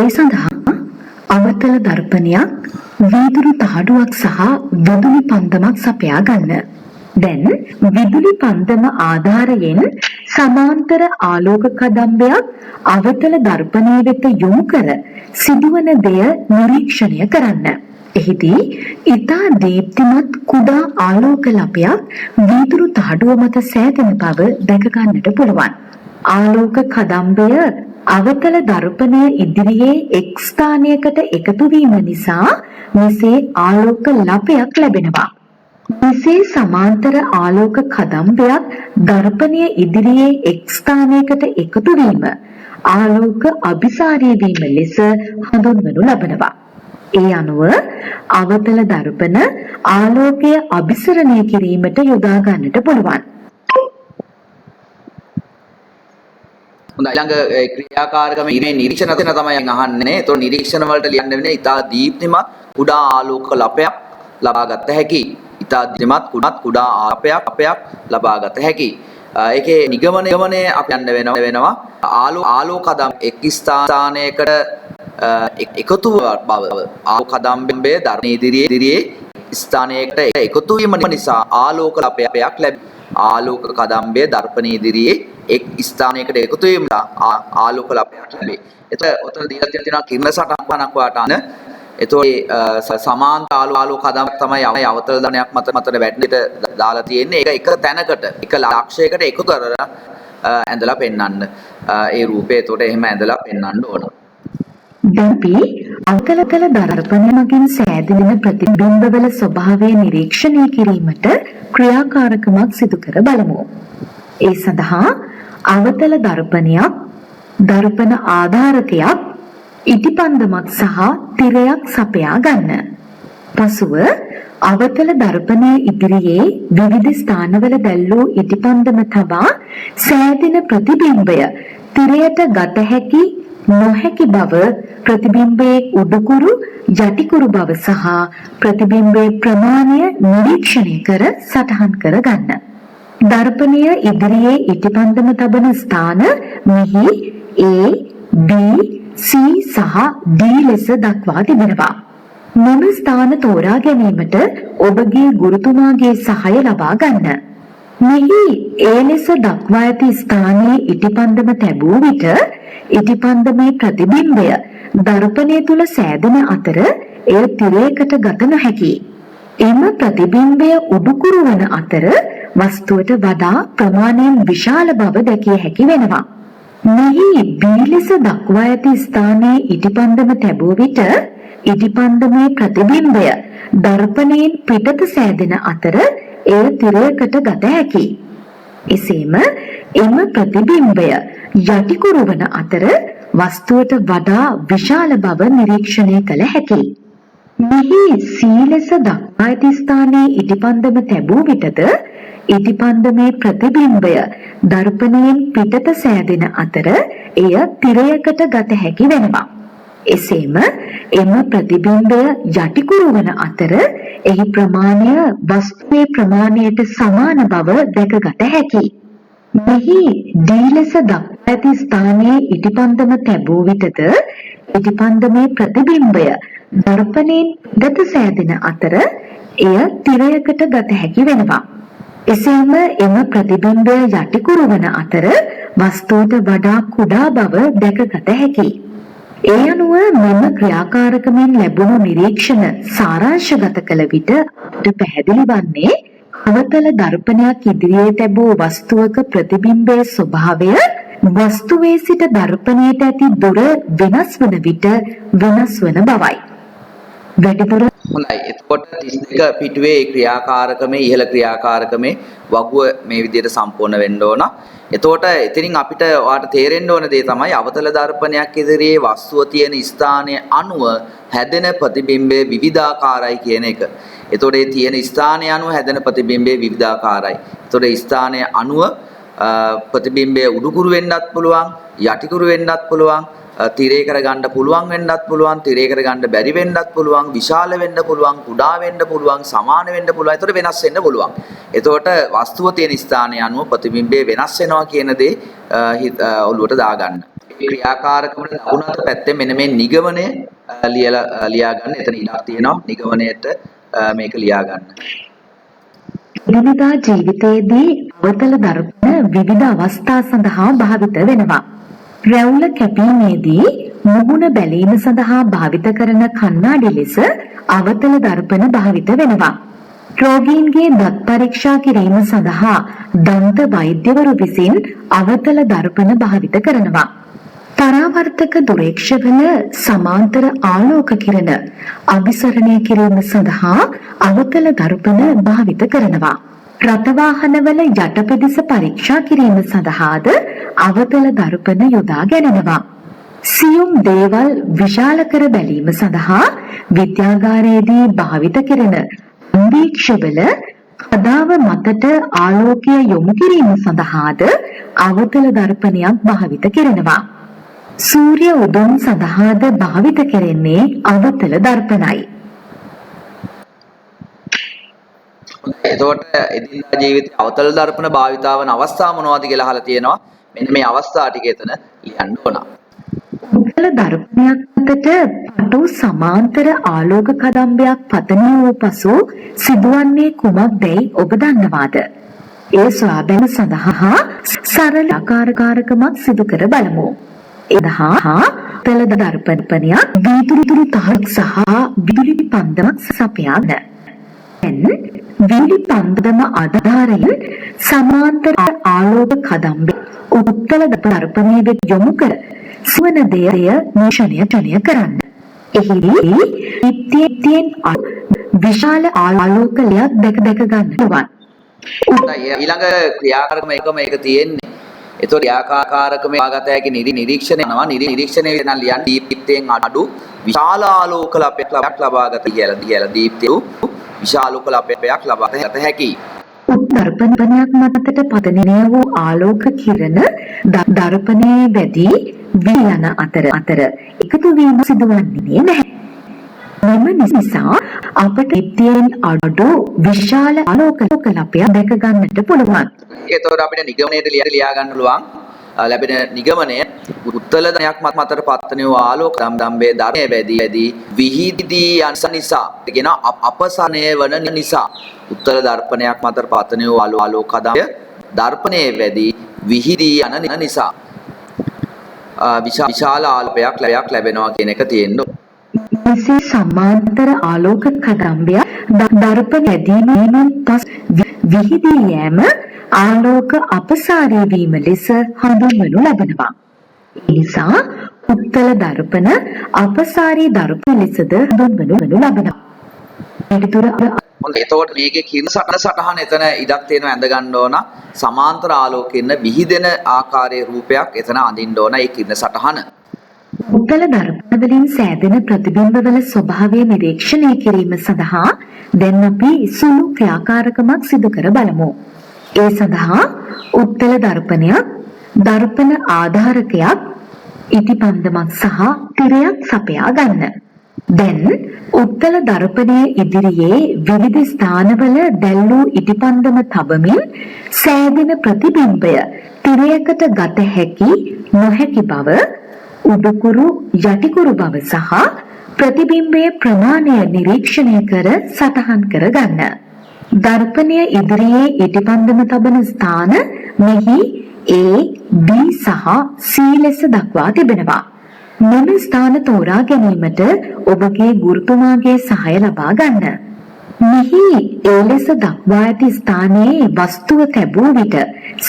ඒ සඳහා අවතල දර්පණයක්, වීදුරු තහඩුවක් සහ විදුලි පන්දමක් සපයා ගන්න. දැන් විදුලි පන්දම ආධාරයෙන් සමාන්තර ආලෝක කදම්බයක් අවතල දර්පණය වෙත යොමු කර සිදුවන දෙය නිරීක්ෂණය කරන්න. එහිදී ඉතා දීප්තිමත් කුඩා ආලෝක ලපයක් වීදුරු තහඩුව මත සෑදෙන බව දැක ගන්නට පුළුවන්. ආලෝක කදම්බය අවතල දර්පණය ඉදිරියේ එක් ස්ථානයකට එකතු වීම නිසා මෙසේ ආලෝක ලපයක් ලැබෙනවා. මෙසේ සමාන්තර ආලෝක කදම්බයක් දර්පණය ඉදිරියේ එක් ස්ථානයකට එකතු වීම ආලෝක අභිසාරී වීම ලෙස හඳුන්වනු ලබනවා. ඒ අනුව අවතල දර්පණ ආලෝකය අභිසරණය කිරීමට යොදා ගන්නට පුළුවන්. හොඳයි, ඊළඟ ක්‍රියාකාරකම ඉරේ නිරීක්ෂණ කරන තමයි අහන්නේ. ඒතකොට නිරීක්ෂණ වලට ලියන්න වෙන්නේ ඉතා දීප්තිමත් කුඩා ආලෝක ලපයක් ලබා ගත හැකි. ඉතා දීප්තිමත් කුඩා ආලෝකයක් ලබා ගත හැකි. ඒකේ නිගමනය අපි යන්න වෙනවා ආලෝක කදම් එක් ස්ථානයකට එකතු බව. ආලෝක කදම්බේ දර්පණය ඉදිරියේ ස්ථානයකට එකතු වීම නිසා ආලෝක ලපයක් ලැබේ. ආලෝක කදම්බේ දර්පණය ඉදිරියේ එක් ස්ථානයකට එකතු වීම ආලෝක ලපයක් ලැබේ. එතකොට ඔතන දීලා තියෙනවා කිරණ සටහනක් වාටාන. එතකොට සමාන්තර ආලෝක කදම්බයක් තමයි අවතල දණයක් මතට වැටෙන්නට දාලා තියෙන්නේ. ඒක එක තැනකට එක ලක්ෂයකට එකතු කරලා ඇඳලා පෙන්වන්න. ඒ රූපය එතකොට එහෙම ඇඳලා පෙන්වන්න ඕන. දැන්පි අවතල දර්පණය මගින් සෑදෙන ප්‍රතිබිම්බවල ස්වභාවය නිරීක්ෂණය කිරීමට ක්‍රියාකාරකමක් සිදු කර බලමු. ඒ සඳහා අවතල දර්පණයක්, දර්පණ ආධාරකයක්, ඉටිපන්දමක් සහ තිරයක් සපයා ගන්න. පසුව අවතල දර්පණය ඉදිරියේ විවිධ ස්ථානවල දැල්වූ ඉටිපන්දම තබා සෑදෙන ප්‍රතිබිම්බය තිරයට ගත හැකි නොහැකි බව, ප්‍රතිබිම්බයේ උඩුකුරු යටිකුරු බව සහ ප්‍රතිබිම්බයේ ප්‍රමාණය නිරීක්ෂණය කර සටහන් කර ගන්න. දර්පණය ඉදිරියේ ඉටිපන්දම තබන ස්ථාන මෙහි A, B, C සහ D ලෙස දක්වා තිබෙනවා. මෙම ස්ථාන තෝරා ගැනීමට ඔබගේ ගුරුතුමාගේ සහාය ලබා ගන්න. මෙහි A ලෙස දක්වා ඇති ස්ථානයේ ඉටිපන්දම තැබූ විට ඉටිපන්දමේ ප්‍රතිබිම්බය දර්පණය තුල සෑදෙන අතර එය තිරයකට ගත නොහැකි. එම ප්‍රතිබිම්බය උඩුකුරු වන අතර වස්තුවට වඩා ප්‍රමාණයෙන් විශාල බව දැකිය හැකි වෙනවා. මෙහි B ලෙස දක්වා ඇති ස්ථානයේ ඉටිපන්දම තැබූ විට ඉටිපන්දමේ ප්‍රතිබිම්බය දර්පණයෙන් පිටත සෑදෙන අතර එය තිරයකට ගත හැකි. එසේම එම ප්‍රතිබිම්බය යටිකුරු වන අතර වස්තුවට වඩා විශාල බව නිරීක්ෂණය කළ හැකියි. මෙහි C ලෙස දක්වා ඇති ස්ථානයේ ඉටිපන්දම තැබූ විටද ඉටිපන්දමේ ප්‍රතිබිම්බය දර්පණයෙන් පිටත සෑදෙන අතර එය තිරයකට ගත හැකි වෙනවා. එසේම එම ප්‍රතිබිම්බය යටිකුරු වන අතර එහි ප්‍රමාණය වස්තුවේ ප්‍රමාණයට සමාන බව දැකගත හැකියි. මෙහි D ලෙස දක්වා ඇති ස්ථානයේ ඉටිපන්දම තැබූ විටද ඉටිපන්දමේ ප්‍රතිබිම්බය දර්පණයෙන් පිටත සෑදෙන අතර එය තිරයකට ගත හැකි වෙනවා. එසේම එම ප්‍රතිබිම්බය යටිකුරු වන අතර වස්තුවට වඩා කුඩා බව දැකගත හැකියි. ඒ අනුව මෙම ක්‍රියාකාරකමෙන් ලැබුණු නිරීක්ෂණ සාරාංශගත කළ විට අපට පැහැදිලි වන්නේ අවතල දර්පණයක් ඉදිරියේ තැබූ වස්තුවක ප්‍රතිබිම්බයේ ස්වභාවය වස්තුවේ සිට දර්පණයට ඇති දුර වෙනස් වන විට වෙනස් වන බවයි. වැඩිදුර හොඳයි. එතකොට 32 පිටුවේ ක්‍රියාකාරකමේ ඉහළ ක්‍රියාකාරකමේ වගුව මේ විදිහට සම්පූර්ණ වෙන්න ඕන. එතකොට එතනින් අපිට ඔයාලට තේරෙන්න ඕන දේ තමයි අවතල දර්පණයක් ඉදිරියේ වස්තුව තියෙන ස්ථානය අනුව හැදෙන ප්‍රතිබිම්බයේ විවිධාකාරයි කියන එක. එතකොට ඒ තියෙන ස්ථානය අනුව හැදෙන ප්‍රතිබිම්බයේ විවිධාකාරයි. එතකොට ස්ථානය අනුව ප්‍රතිබිම්බය උඩුකුරු වෙන්නත් පුළුවන්, යටිකුරු වෙන්නත් පුළුවන්, තිරේ කරගන්න පුළුවන් වෙන්නත් පුළුවන්, තිරේ කරගන්න බැරි වෙන්නත් පුළුවන්, විශාල වෙන්න පුළුවන්, කුඩා වෙන්න පුළුවන්, සමාන වෙන්න පුළුවන්. ඒතර වෙනස් වෙන්න පුළුවන්. එතකොට වස්තුව තියෙන ස්ථානය අනුව ප්‍රතිබිම්බය වෙනස් වෙනවා කියන දේ ඔළුවට දාගන්න. මේ ක්‍රියාකාරකමට ලකුණත් පැත්තේ මෙන්න මේ නිගමනය ලියා ගන්න. එතන ඉලක්ක තියෙනවා නිගමනයට මේක ලියා ගන්න. දිනදා ජීවිතයේදී අවතල දර්පණ විවිධ අවස්ථා සඳහා භාවිත වෙනවා. රැවුල කැපීමේදී මුහුණ බැලීම සඳහා භාවිත කරන කණ්ණාඩි ලෙස අවතල දර්පණ භාවිත වෙනවා. රෝගීන්ගේ දත් පරීක්ෂා කිරීම සඳහා දන්ත වෛද්‍යවරු විසින් අවතල දර්පණ භාවිත කරනවා. පරාවර්තක දුරේක්ෂවල සමාන්තර ආලෝක කිරණ අභිසරණය කිරීම සඳහා අවතල දර්පණ භාවිත කරනවා. රථ වාහනවල යටපෙදෙස පරීක්ෂා කිරීම සඳහාද අවතල දර්පණ යොදා ගැනෙනවා. සියුම් දේවල් විශාල කර බැලීම සඳහා විද්‍යාගාරයේදී භාවිත කරන අන්වීක්ෂවල කදාව මතට ආලෝකය යොමු කිරීම සඳහාද අවතල දර්පණයක් භාවිත කරනවා. සූර්ය උදම් සඳහාද භාවිත කෙරෙන්නේ අවතල දර්පණයි. එතකොට එදිනදා ජීවිතයේ අවතල දර්පණ භාවිතා වන අවස්ථා මොනවද කියලා අහලා තියෙනවා. මෙන්න මේ අවස්ථා ටික එතන ලියන්න ඕන. අවතල දර්පණයක් මතට පටු සමාන්තර ආලෝක කදම්බයක් පතනය වූ පසු සිදුවන්නේ කුමක්දයි ඔබ දන්නවාද? ඒ සොයා බැලීම සඳහා සරල ආකාරකාරකමක් සිදු කර බලමු. එදහා අවතල දර්පණයක් වීදුරු තහක් සහ විදුලි පන්දමක් සපයාන. විදුලි පන්දම ආධාරයෙන් සමාන්තර ආලෝක කදම්බය උත්තල දර්පණයේ වෙත යොමු කර සිවන දෙය නිරීක්ෂණය කරන්න. එහිදී ඉත්‍යයෙන් විශාල ආලෝකයක් දැක ගන්න පුළුවන්. ඊළඟ ක්‍රියාකාරකම එකම එක තියෙන්නේ. ඒතකොට ක්‍රියාකාරකම ආගත හැකි නිරීක්ෂණය යනවා. නිරීක්ෂණය වෙන ලියන්න දීප්තියෙන් අඩු විශාල ආලෝක ලපයක් ලබාගත කියලා දීප්තිය විශාල ආලෝක ලපයක් ලබාගත හැකියි. දර්පණයක් මතට පතනය වූ ආලෝක කිරණ දර්පණයේ වැඩි වී යන අතර එකතු වීම සිදුවන්නේ නැහැ. මෙම නිසා අපට ඉත්‍යයෙන් අඩු විශාල ආලෝක ලපයක් දැක ගන්නට පුළුවන්. ඒතකොට අපිට නිගමනයට ලියා ගන්න පුළුවන්. ලැබෙන නිගමනය උත්තල දණයක් මතට පතන වූ ආලෝක දම්බේ ධර්මයේ වැඩි විහිදී යන නිසා කියන අපසනය වන නිසා උත්තර දර්පණයක් මතට පතන වූ ආලෝක දම්බය දර්පණයේ වැඩි විහිදී යන නිසා විශාල ආලෝකයක් ලැබෙනවා කියන එක තියෙනවා. මෙසේ සමාන්තර ආලෝක කදම්බය දර්පණ ඇදීමෙන් පසු විහිදී යෑම ආලෝක අපසාරී වීම ලෙස හඳුන්වනු ලබනවා. ඒ නිසා උත්තල දර්පණ අපසාරී දර්පණ ලෙසද හඳුන්වනු ලබනවා. එතකොට මේකේ කිරණ සටහන එතන ඉඩක් තියෙනවා ඇඳ ගන්න ඕන. සමාන්තර ආලෝකයෙන් විහිදෙන ආකාරයේ රූපයක් එතන අඳින්න ඕන ඒ කිරණ සටහන. උත්තල දර්පණ වලින් සෑදෙන ප්‍රතිබිම්බවල ස්වභාවය නිරීක්ෂණය කිරීම සඳහා දැන් අපි සුළු ක්‍රියාකාරකමක් සිදු කර බලමු. ඒ සඳහා උත්තල දර්පණයක්, දර්පණ ආධාරකයක්, ඉටිපන්දමක් සහ තිරයක් සපයා ගන්න. දැන් උත්තල දර්පණයේ ඉදිරියේ විවිධ ස්ථානවල දැල්වූ ඉටිපන්දම තබමින් සෑදෙන ප්‍රතිබිම්බය තිරයකට ගත හැකි නොහැකි බව, උඩුකුරු යටිකුරු බව සහ ප්‍රතිබිම්බයේ ප්‍රමාණය නිරීක්ෂණය කර සටහන් කර ගන්න. දර්පණය ඉදිරියේ ඉටිපන්දම තබන ස්ථාන මෙහි A, B සහ C ලෙස දක්වා තිබෙනවා. මෙම ස්ථාන තෝරා ගැනීමට ඔබගේ ගුරුතුමාගේ සහාය ලබා ගන්න. මෙහි A ලෙස දක්වා ඇති ස්ථානයේ වස්තුව තැබූ විට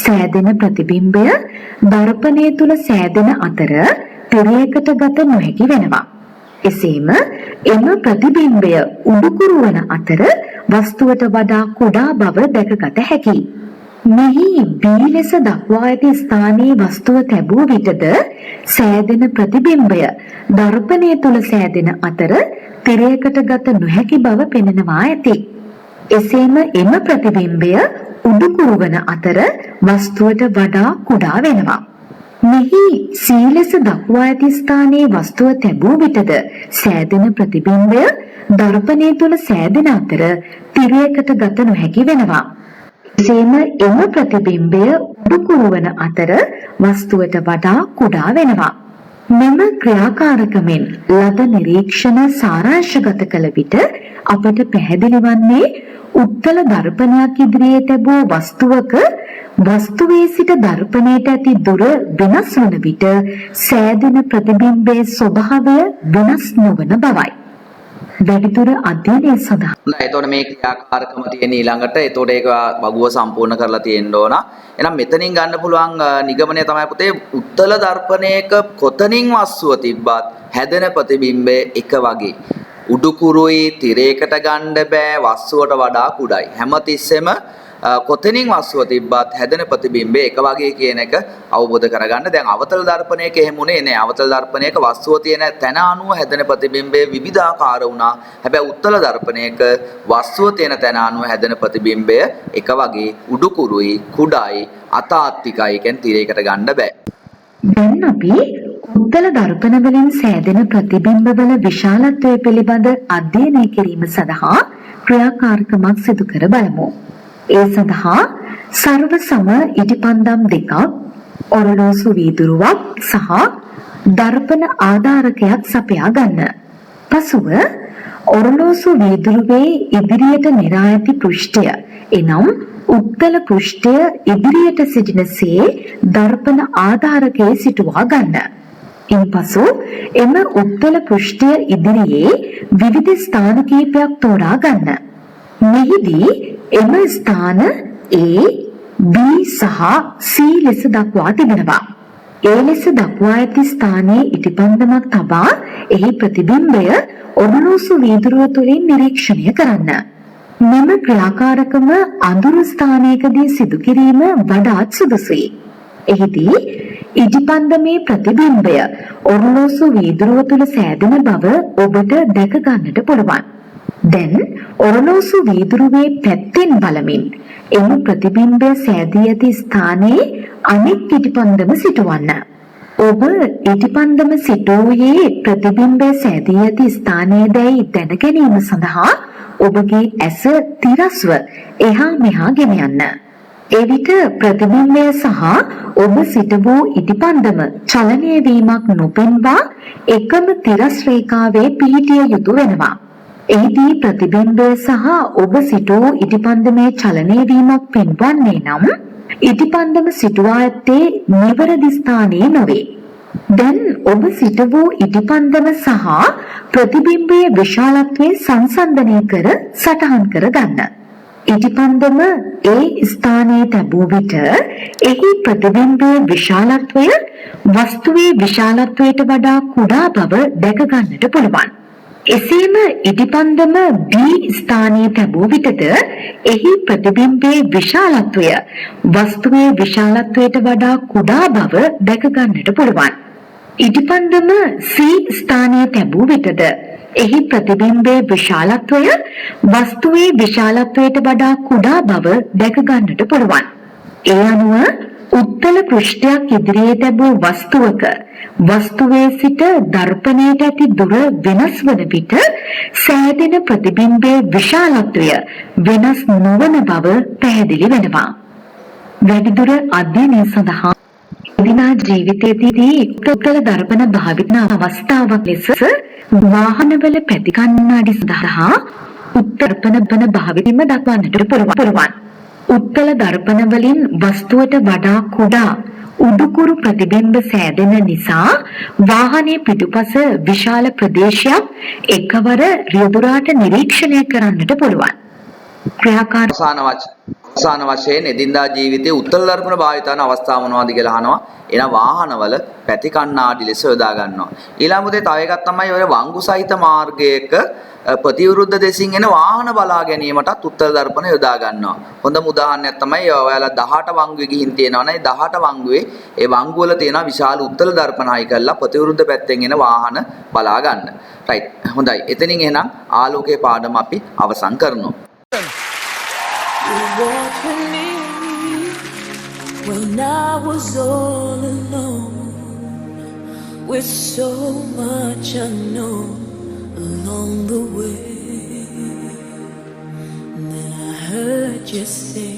සෑදෙන ප්‍රතිබිම්බය දර්පණය තුල සෑදෙන අතර තිරයකට ගත නොහැකි වෙනවා. එසේම එම ප්‍රතිබිම්බය උඩුකුරු වන අතර වස්තුවට වඩා කුඩා බව දැකගත හැකියි. මෙහි B ලෙස දක්වා ඇති ස්ථානයේ වස්තුව තැබූ විටද සෑදෙන ප්‍රතිබිම්බය දර්පණය තුල සෑදෙන අතර තිරයකට ගත නොහැකි බව පෙනෙනවා ඇති. එසේම එම ප්‍රතිබිම්බය උඩුකුරු වන අතර වස්තුවට වඩා කුඩා වෙනවා. මෙහි C ලෙස දක්වා ඇති ස්ථානයේ වස්තුව තැබූ විටද සෑදෙන ප්‍රතිබිම්බය දර්පණය තුල සෑදෙන අතර තිරයකට ගත නොහැකි වෙනවා. එසේම එම ප්‍රතිබිම්බය උඩුකුරු වන අතර වස්තුවට වඩා කුඩා වෙනවා. මෙම ක්‍රියාකාරකමෙන් ලද නිරීක්ෂණ සාරාංශගත කළ විට අපට පැහැදිලි වන්නේ උත්තල දර්පණයක් ඉදිරියේ තැබූ වස්තුවක වස්තුවේ සිට දර්පණයට ඇති දුර වෙනස් වන විට සෑදෙන ප්‍රතිබිම්බයේ ස්වභාවය වෙනස් නොවන බවයි. වැඩිදුර අධ්‍යයනය සඳහා. එතකොට මේ ක්‍රියාකාරකම තියෙන ඊළඟට එතකොට ඒක වගුව සම්පූර්ණ කරලා තියෙන්න ඕන. එහෙනම් මෙතනින් ගන්න පුළුවන් නිගමනය තමයි පුතේ උත්තල දර්පණයක කොතනින් වස්තුව තිබ්බත් හැදෙන ප්‍රතිබිම්බය එක වගේ. උඩුකුරුයි තිරයකට ගන්න බෑ වස්තුවට වඩා කුඩායි. හැමතිස්සෙම කොතනින් වස්තුව තිබ්බත් හැදෙන ප්‍රතිබිම්බය එක වගේ කියන එක අවබෝධ කරගන්න. දැන් අවතල දර්පණයක එහෙමුනේ නෑ. අවතල දර්පණයක වස්තුව තියෙන තැන අනුව හැදෙන ප්‍රතිබිම්බය විවිධාකාර වුණා. හැබැයි උත්තල දර්පණයක වස්තුව තියෙන තැන අනුව හැදෙන ප්‍රතිබිම්බය එක වගේ උඩුකුරුයි කුඩායි අතාත්විකයි කියන තිරයකට ගන්න බෑ. දැන් අපි උත්තල දර්පණ වලින් සෑදෙන ප්‍රතිබිම්බවල විශාලත්වය පිළිබඳ අධ්‍යයනය කිරීම සඳහා ක්‍රියාකාරකමක් සිදු කර බලමු. ඒ සඳහා සර්ව සම ඉටිපන්දම් දෙකක්, ඔරලෝසු වීදුරුවක් සහ දර්පණ ආධාරකයක් සපයා ගන්න. පසුව ඔරලෝසු වීදුරුවේ ඉදිරියට නිරා ඇති පෘෂ්ඨය එනම් උත්තල පෘෂ්ඨය ඉදිරියට සිටිනසේ දර්පණ ආධාරකයේ සිටුවා ගන්න. ඉන්පසු එම උත්තල පෘෂ්ඨය ඉදිරියේ විවිධ ස්ථාන කිහිපයක් තෝරා ගන්න. මෙහිදී එම ස්ථාන A, B සහ C ලෙස දක්වා තිබෙනවා. A ලෙස දක්වා ඇති ස්ථානයේ ඉටිපන්දමක් තබා එහි ප්‍රතිබිම්බය ඔරලෝසු වීදුරුව තුළින් නිරීක්ෂණය කරන්න. මෙම ක්‍රියාකාරකම අඳුරු ස්ථානයකදී සිදු කිරීම වඩාත් සුදුසුයි. එහිදී ඉටිපන්දමේ ප්‍රතිබිම්බය ඔරලෝසු වීදුරුව තුළ සෑදෙන බව ඔබට දැක ගන්නට පුළුවන්. දැන් ඔරලෝසු වීදුරුවේ පැත්තෙන් බලමින් එම ප්‍රතිබිම්බය සෑදී ඇති ස්ථානයේ අනෙක් ඉටිපන්දම සිටවන්න. ඔබ ඉටිපන්දම සිටුවේ ප්‍රතිබිම්බය සෑදී ඇති ස්ථානයේදයි දැන ගැනීම සඳහා ඔබගේ ඇස තිරස්ව එහා මෙහා ගෙන යන්න. එවිට ප්‍රතිබිම්බය සහ ඔබ සිටවූ ඉටිපන්දම චලනය වීමක් නොපෙන්වා එකම තිරස් රේඛාවේ පිහිටිය යුතු වෙනවා. එහිදී ප්‍රතිබිම්බය සහ ඔබ සිටූ ඉටිපන්දමේ චලනය වීමක් පෙන්වන්නේ නම් ඉටිපන්දම සිටුවා ඇත්තේ නිවැරදි ස්ථානයේ නොවේ. දැන් ඔබ සිටවූ ඉටිපන්දම සහ ප්‍රතිබිම්බයේ විශාලත්වය සංසන්දනය කර සටහන් කර ගන්න. ඉටිපන්දම ඒ ස්ථානයේ තැබූ විට එහි ප්‍රතිබිම්බයේ විශාලත්වය වස්තුවේ විශාලත්වයට වඩා කුඩා බව දැක ගන්නට පුළුවන්. එසේම ඉටිපන්දම B ස්ථානයේ තැබූ විටද එහි ප්‍රතිබිම්බයේ විශාලත්වය වස්තුවේ විශාලත්වයට වඩා කුඩා බව දැක ගන්නට පුළුවන්. ඉටිපන්දම C ස්ථානයේ තැබූ විටද එහි ප්‍රතිබිම්බයේ විශාලත්වය වස්තුවේ විශාලත්වයට වඩා කුඩා බව දැක ගන්නට පුළුවන්. ඒ අනුව උත්තල පෘෂ්ඨයක් ඉදිරියේ තැබූ වස්තුවක වස්තුවේ සිට දර්පණයට ඇති දුර වෙනස් වන විට සෑදෙන ප්‍රතිබිම්බයේ විශාලත්වය වෙනස් නොවන බව පැහැදිලි වෙනවා. වැඩිදුර අධ්‍යයනය සඳහා එදිනෙදා ජීවිතයේදී උත්තල දර්පණ භාවිත අවස්ථාවක් ලෙස වාහනවල පැති කණ්ණාඩි සඳහා උත්තර භාවිතීම දක්වන්නට පුළුවන්. උත්තල දර්පණ වලින් වස්තුවට වඩා කුඩා උඩුකුරු ප්‍රතිබිම්බ සෑදෙන නිසා වාහනේ පිටුපස විශාල ප්‍රදේශයක් එකවර රියදුරාට නිරීක්ෂණය කරන්නට පුළුවන්. ක්‍රියාකාර අවසාන වශයෙන් එදින්දා ජීවිතයේ උත්තර දර්පණ භාවිතන අවස්ථා මොනවද කියලා අහනවා. එන වාහනවල පැති කණ්ණාඩි ලෙස යොදා ගන්නවා. ඊළඟට තව එකක් තමයි ඔය වංගු සහිත මාර්ගයක ප්‍රතිවිරුද්ධ දෙසින් එන වාහන බලා ගැනීමටත් උත්තර දර්පණ යොදා ගන්නවා. හොඳම උදාහරණයක් තමයි ඔයාලා 18 වංගුවේ ගිහින් තියෙනවනේ 18 වංගුවේ ඒ වංගු වල තියෙන විශාල උත්තර දර්පණ හයි කරලා ප්‍රතිවිරුද්ධ පැත්තෙන් එන වාහන බලා ගන්න. රයිට්. හොඳයි. එතනින් එහෙනම් ආලෝකයේ පාඩම අපි අවසන් කරනවා. You walked with me when I was all alone, with so much unknown along the way. And then I heard you say,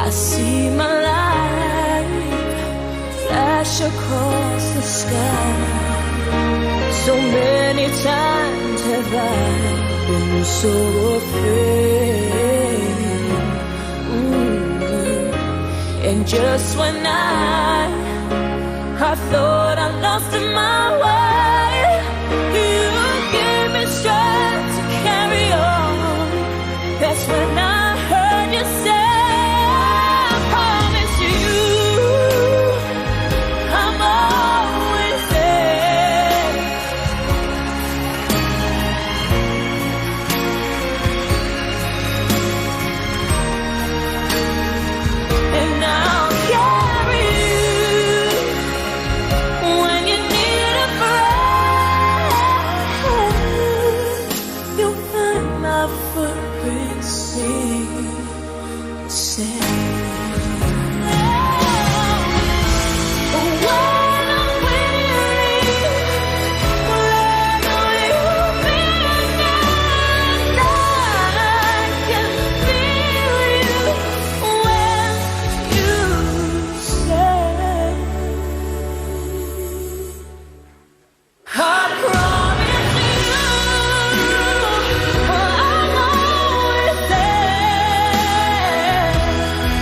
I see my life flash across the sky. So many times have I been so afraid. And just when I thought I lost my way, you gave me strength to carry on. That's when I heard you say, I promise you I'm always there. And I'll carry you when you need a friend. You'll find my footprints in the sand. When I'm weary, wherever you've been, I can feel you when you say, I promise you I'm always there.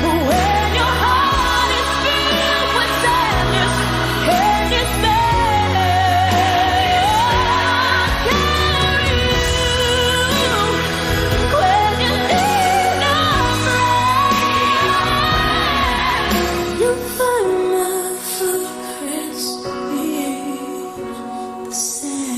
When your heart is filled with sadness and you say, I'll carry you when you need a friend. You'll find my footprints in the sand.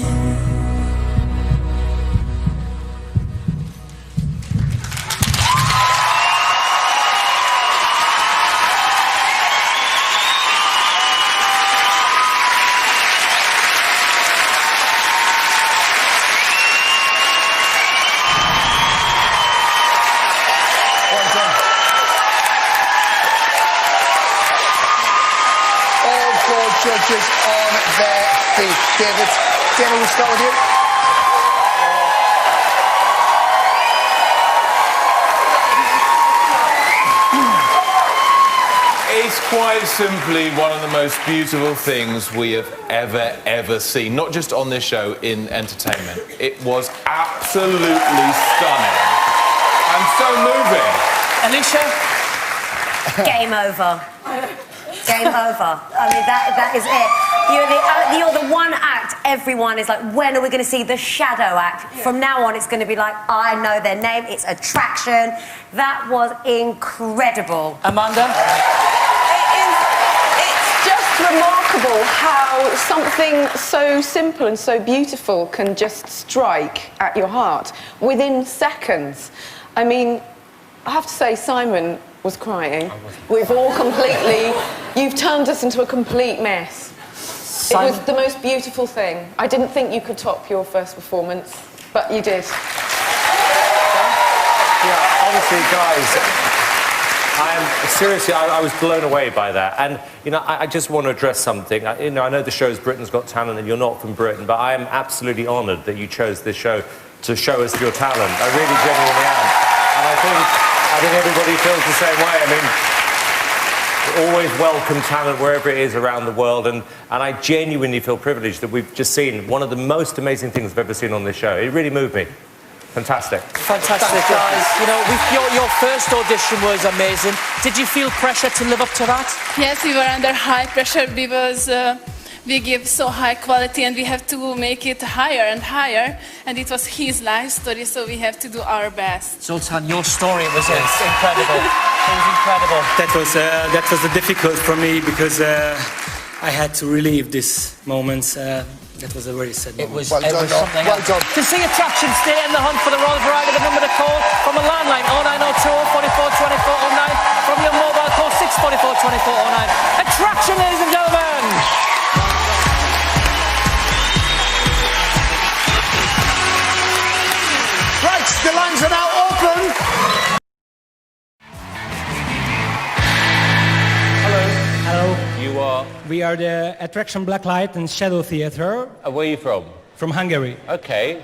All four judges on their feet. David, we'll start with you. It's quite simply one of the most beautiful things we have ever seen. Not just on this show, in entertainment. It was absolutely stunning and so moving. Alicia? Game over. Game over. I mean, that is it. You're the one act everyone is like, when are we going to see the shadow act? From now on, it's going to be like, I know their name, it's attraction. That was incredible. Amanda? It's just remarkable how something so simple and so beautiful can just strike at your heart within seconds. I mean, I have to say, Simon was crying. We've all completely... You've turned us into a complete mess. It was the most beautiful thing. I didn't think you could top your first performance, but you did. Yeah, honestly, guys, seriously, I was blown away by that. And, you know, I just want to address something. I know the show's Britain's Got Talent and you're not from Britain, but I am absolutely honoured that you chose this show to show us your talent. I really genuinely am. And I think everybody feels the same way. I mean, always welcome talent wherever it is around the world, and I genuinely feel privileged that we've just seen one of the most amazing things I've ever seen on this show. It really moved me. Fantastic. Fantastic, guys. You know, your first audition was amazing. Did you feel pressure to live up to that? Yes, we were under high pressure because we give so high quality and we have to make it higher and higher. And it was his life story, so we have to do our best. Zoltan, your story was incredible. It was incredible. That was difficult for me because I had to relive these moments. That was a very sad moment. It was something else. To see Attraction stay in the hunt for the Royal Variety, the number to call from a landline 0902 44 24 09, from your mobile call 644 24 09. Attraction, ladies and gentlemen. Right, the lines are now open. We are the Attraction Blacklight and Shadow Theatre. Where are you from? From Hungary. Okay.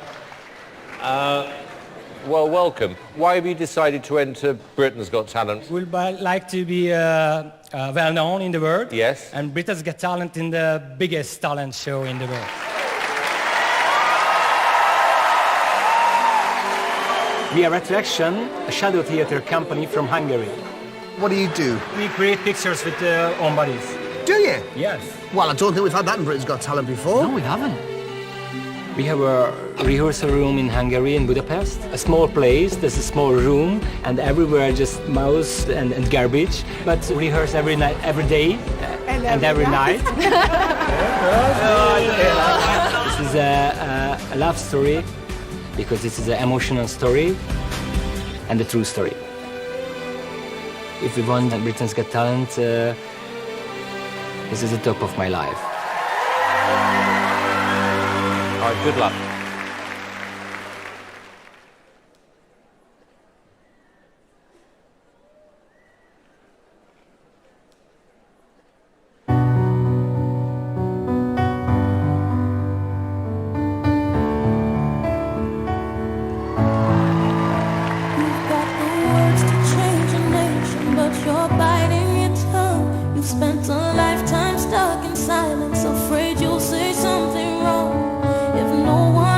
Well, welcome. Why have you decided to enter Britain's Got Talent? We'd like to be well known in the world. Yes. And Britain's Got Talent in the biggest talent show in the world. We are Attraction, a shadow theatre company from Hungary. What do you do? We create pictures with own bodies. Do you? Yes. Well, I don't think we've had that in Britain's Got Talent before. No, we haven't. We have a rehearsal room in Hungary, in Budapest. A small place, there's a small room, and everywhere just mouse and garbage. But we rehearse every night, every day, and every night. This is a love story, because this is an emotional story and a true story. If we won Britain's Got Talent, this is the top of my life. All right, good luck. You've got the words to change a nation, but you're biting your tongue. You've spent a lifetime stuck in silence, afraid you'll say something wrong. If no one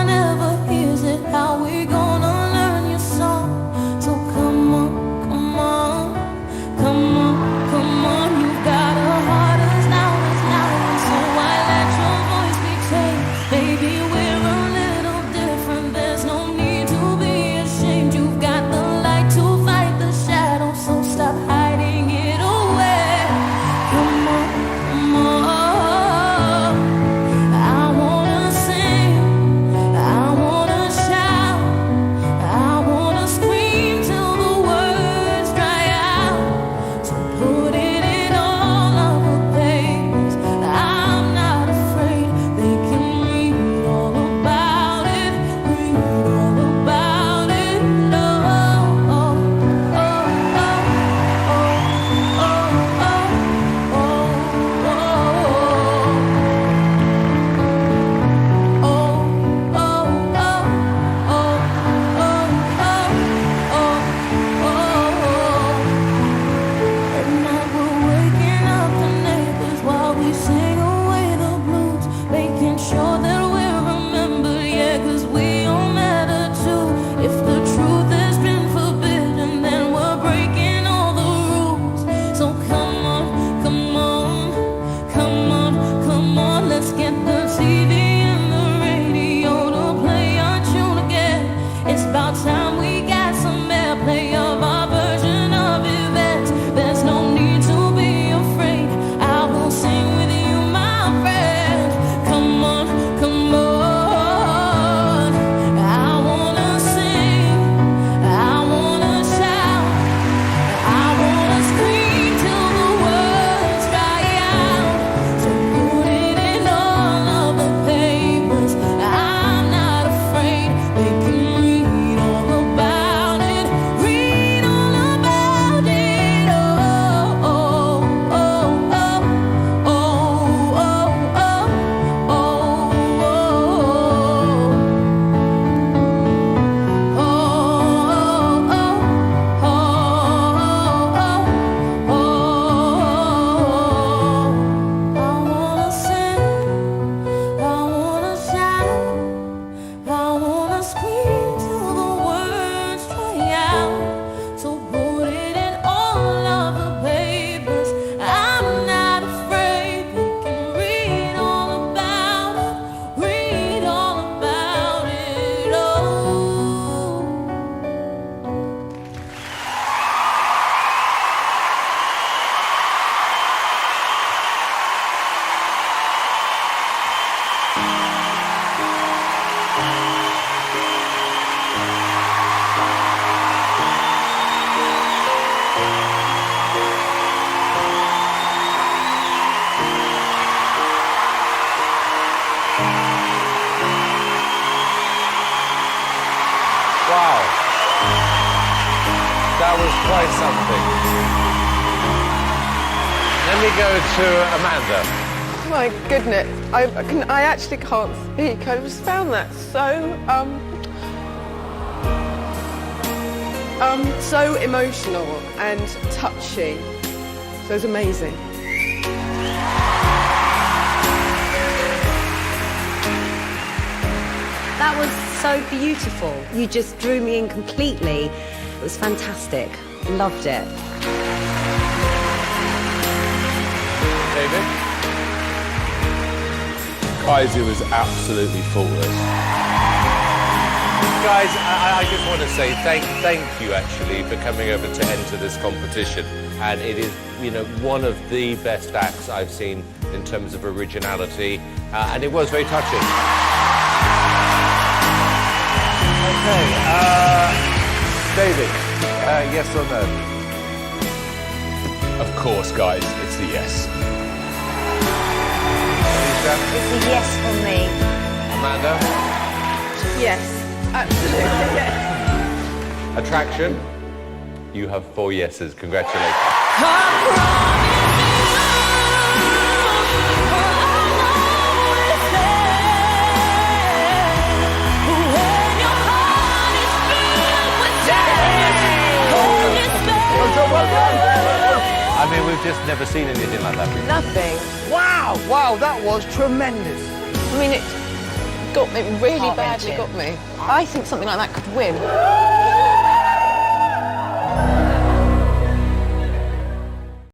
That was quite something. Let me go to Amanda. My goodness, I actually can't speak. I just found that so emotional and touching. So it was amazing. That was so beautiful. You just drew me in completely. It was fantastic. Loved it. David? Guys, it was absolutely faultless. Guys, I just want to say thank you actually for coming over to enter this competition. And it is, you know, one of the best acts I've seen in terms of originality. And it was very touching. Okay, David, yes or no? Of course, guys, it's a yes. It's a yes from me. Amanda? Yes, absolutely yes. Attraction? You have 4 yeses. Congratulations. I mean, we've just never seen anything like that before. Nothing. Wow, wow, that was tremendous. I mean, it got me really badly. Got me. I think something like that could win.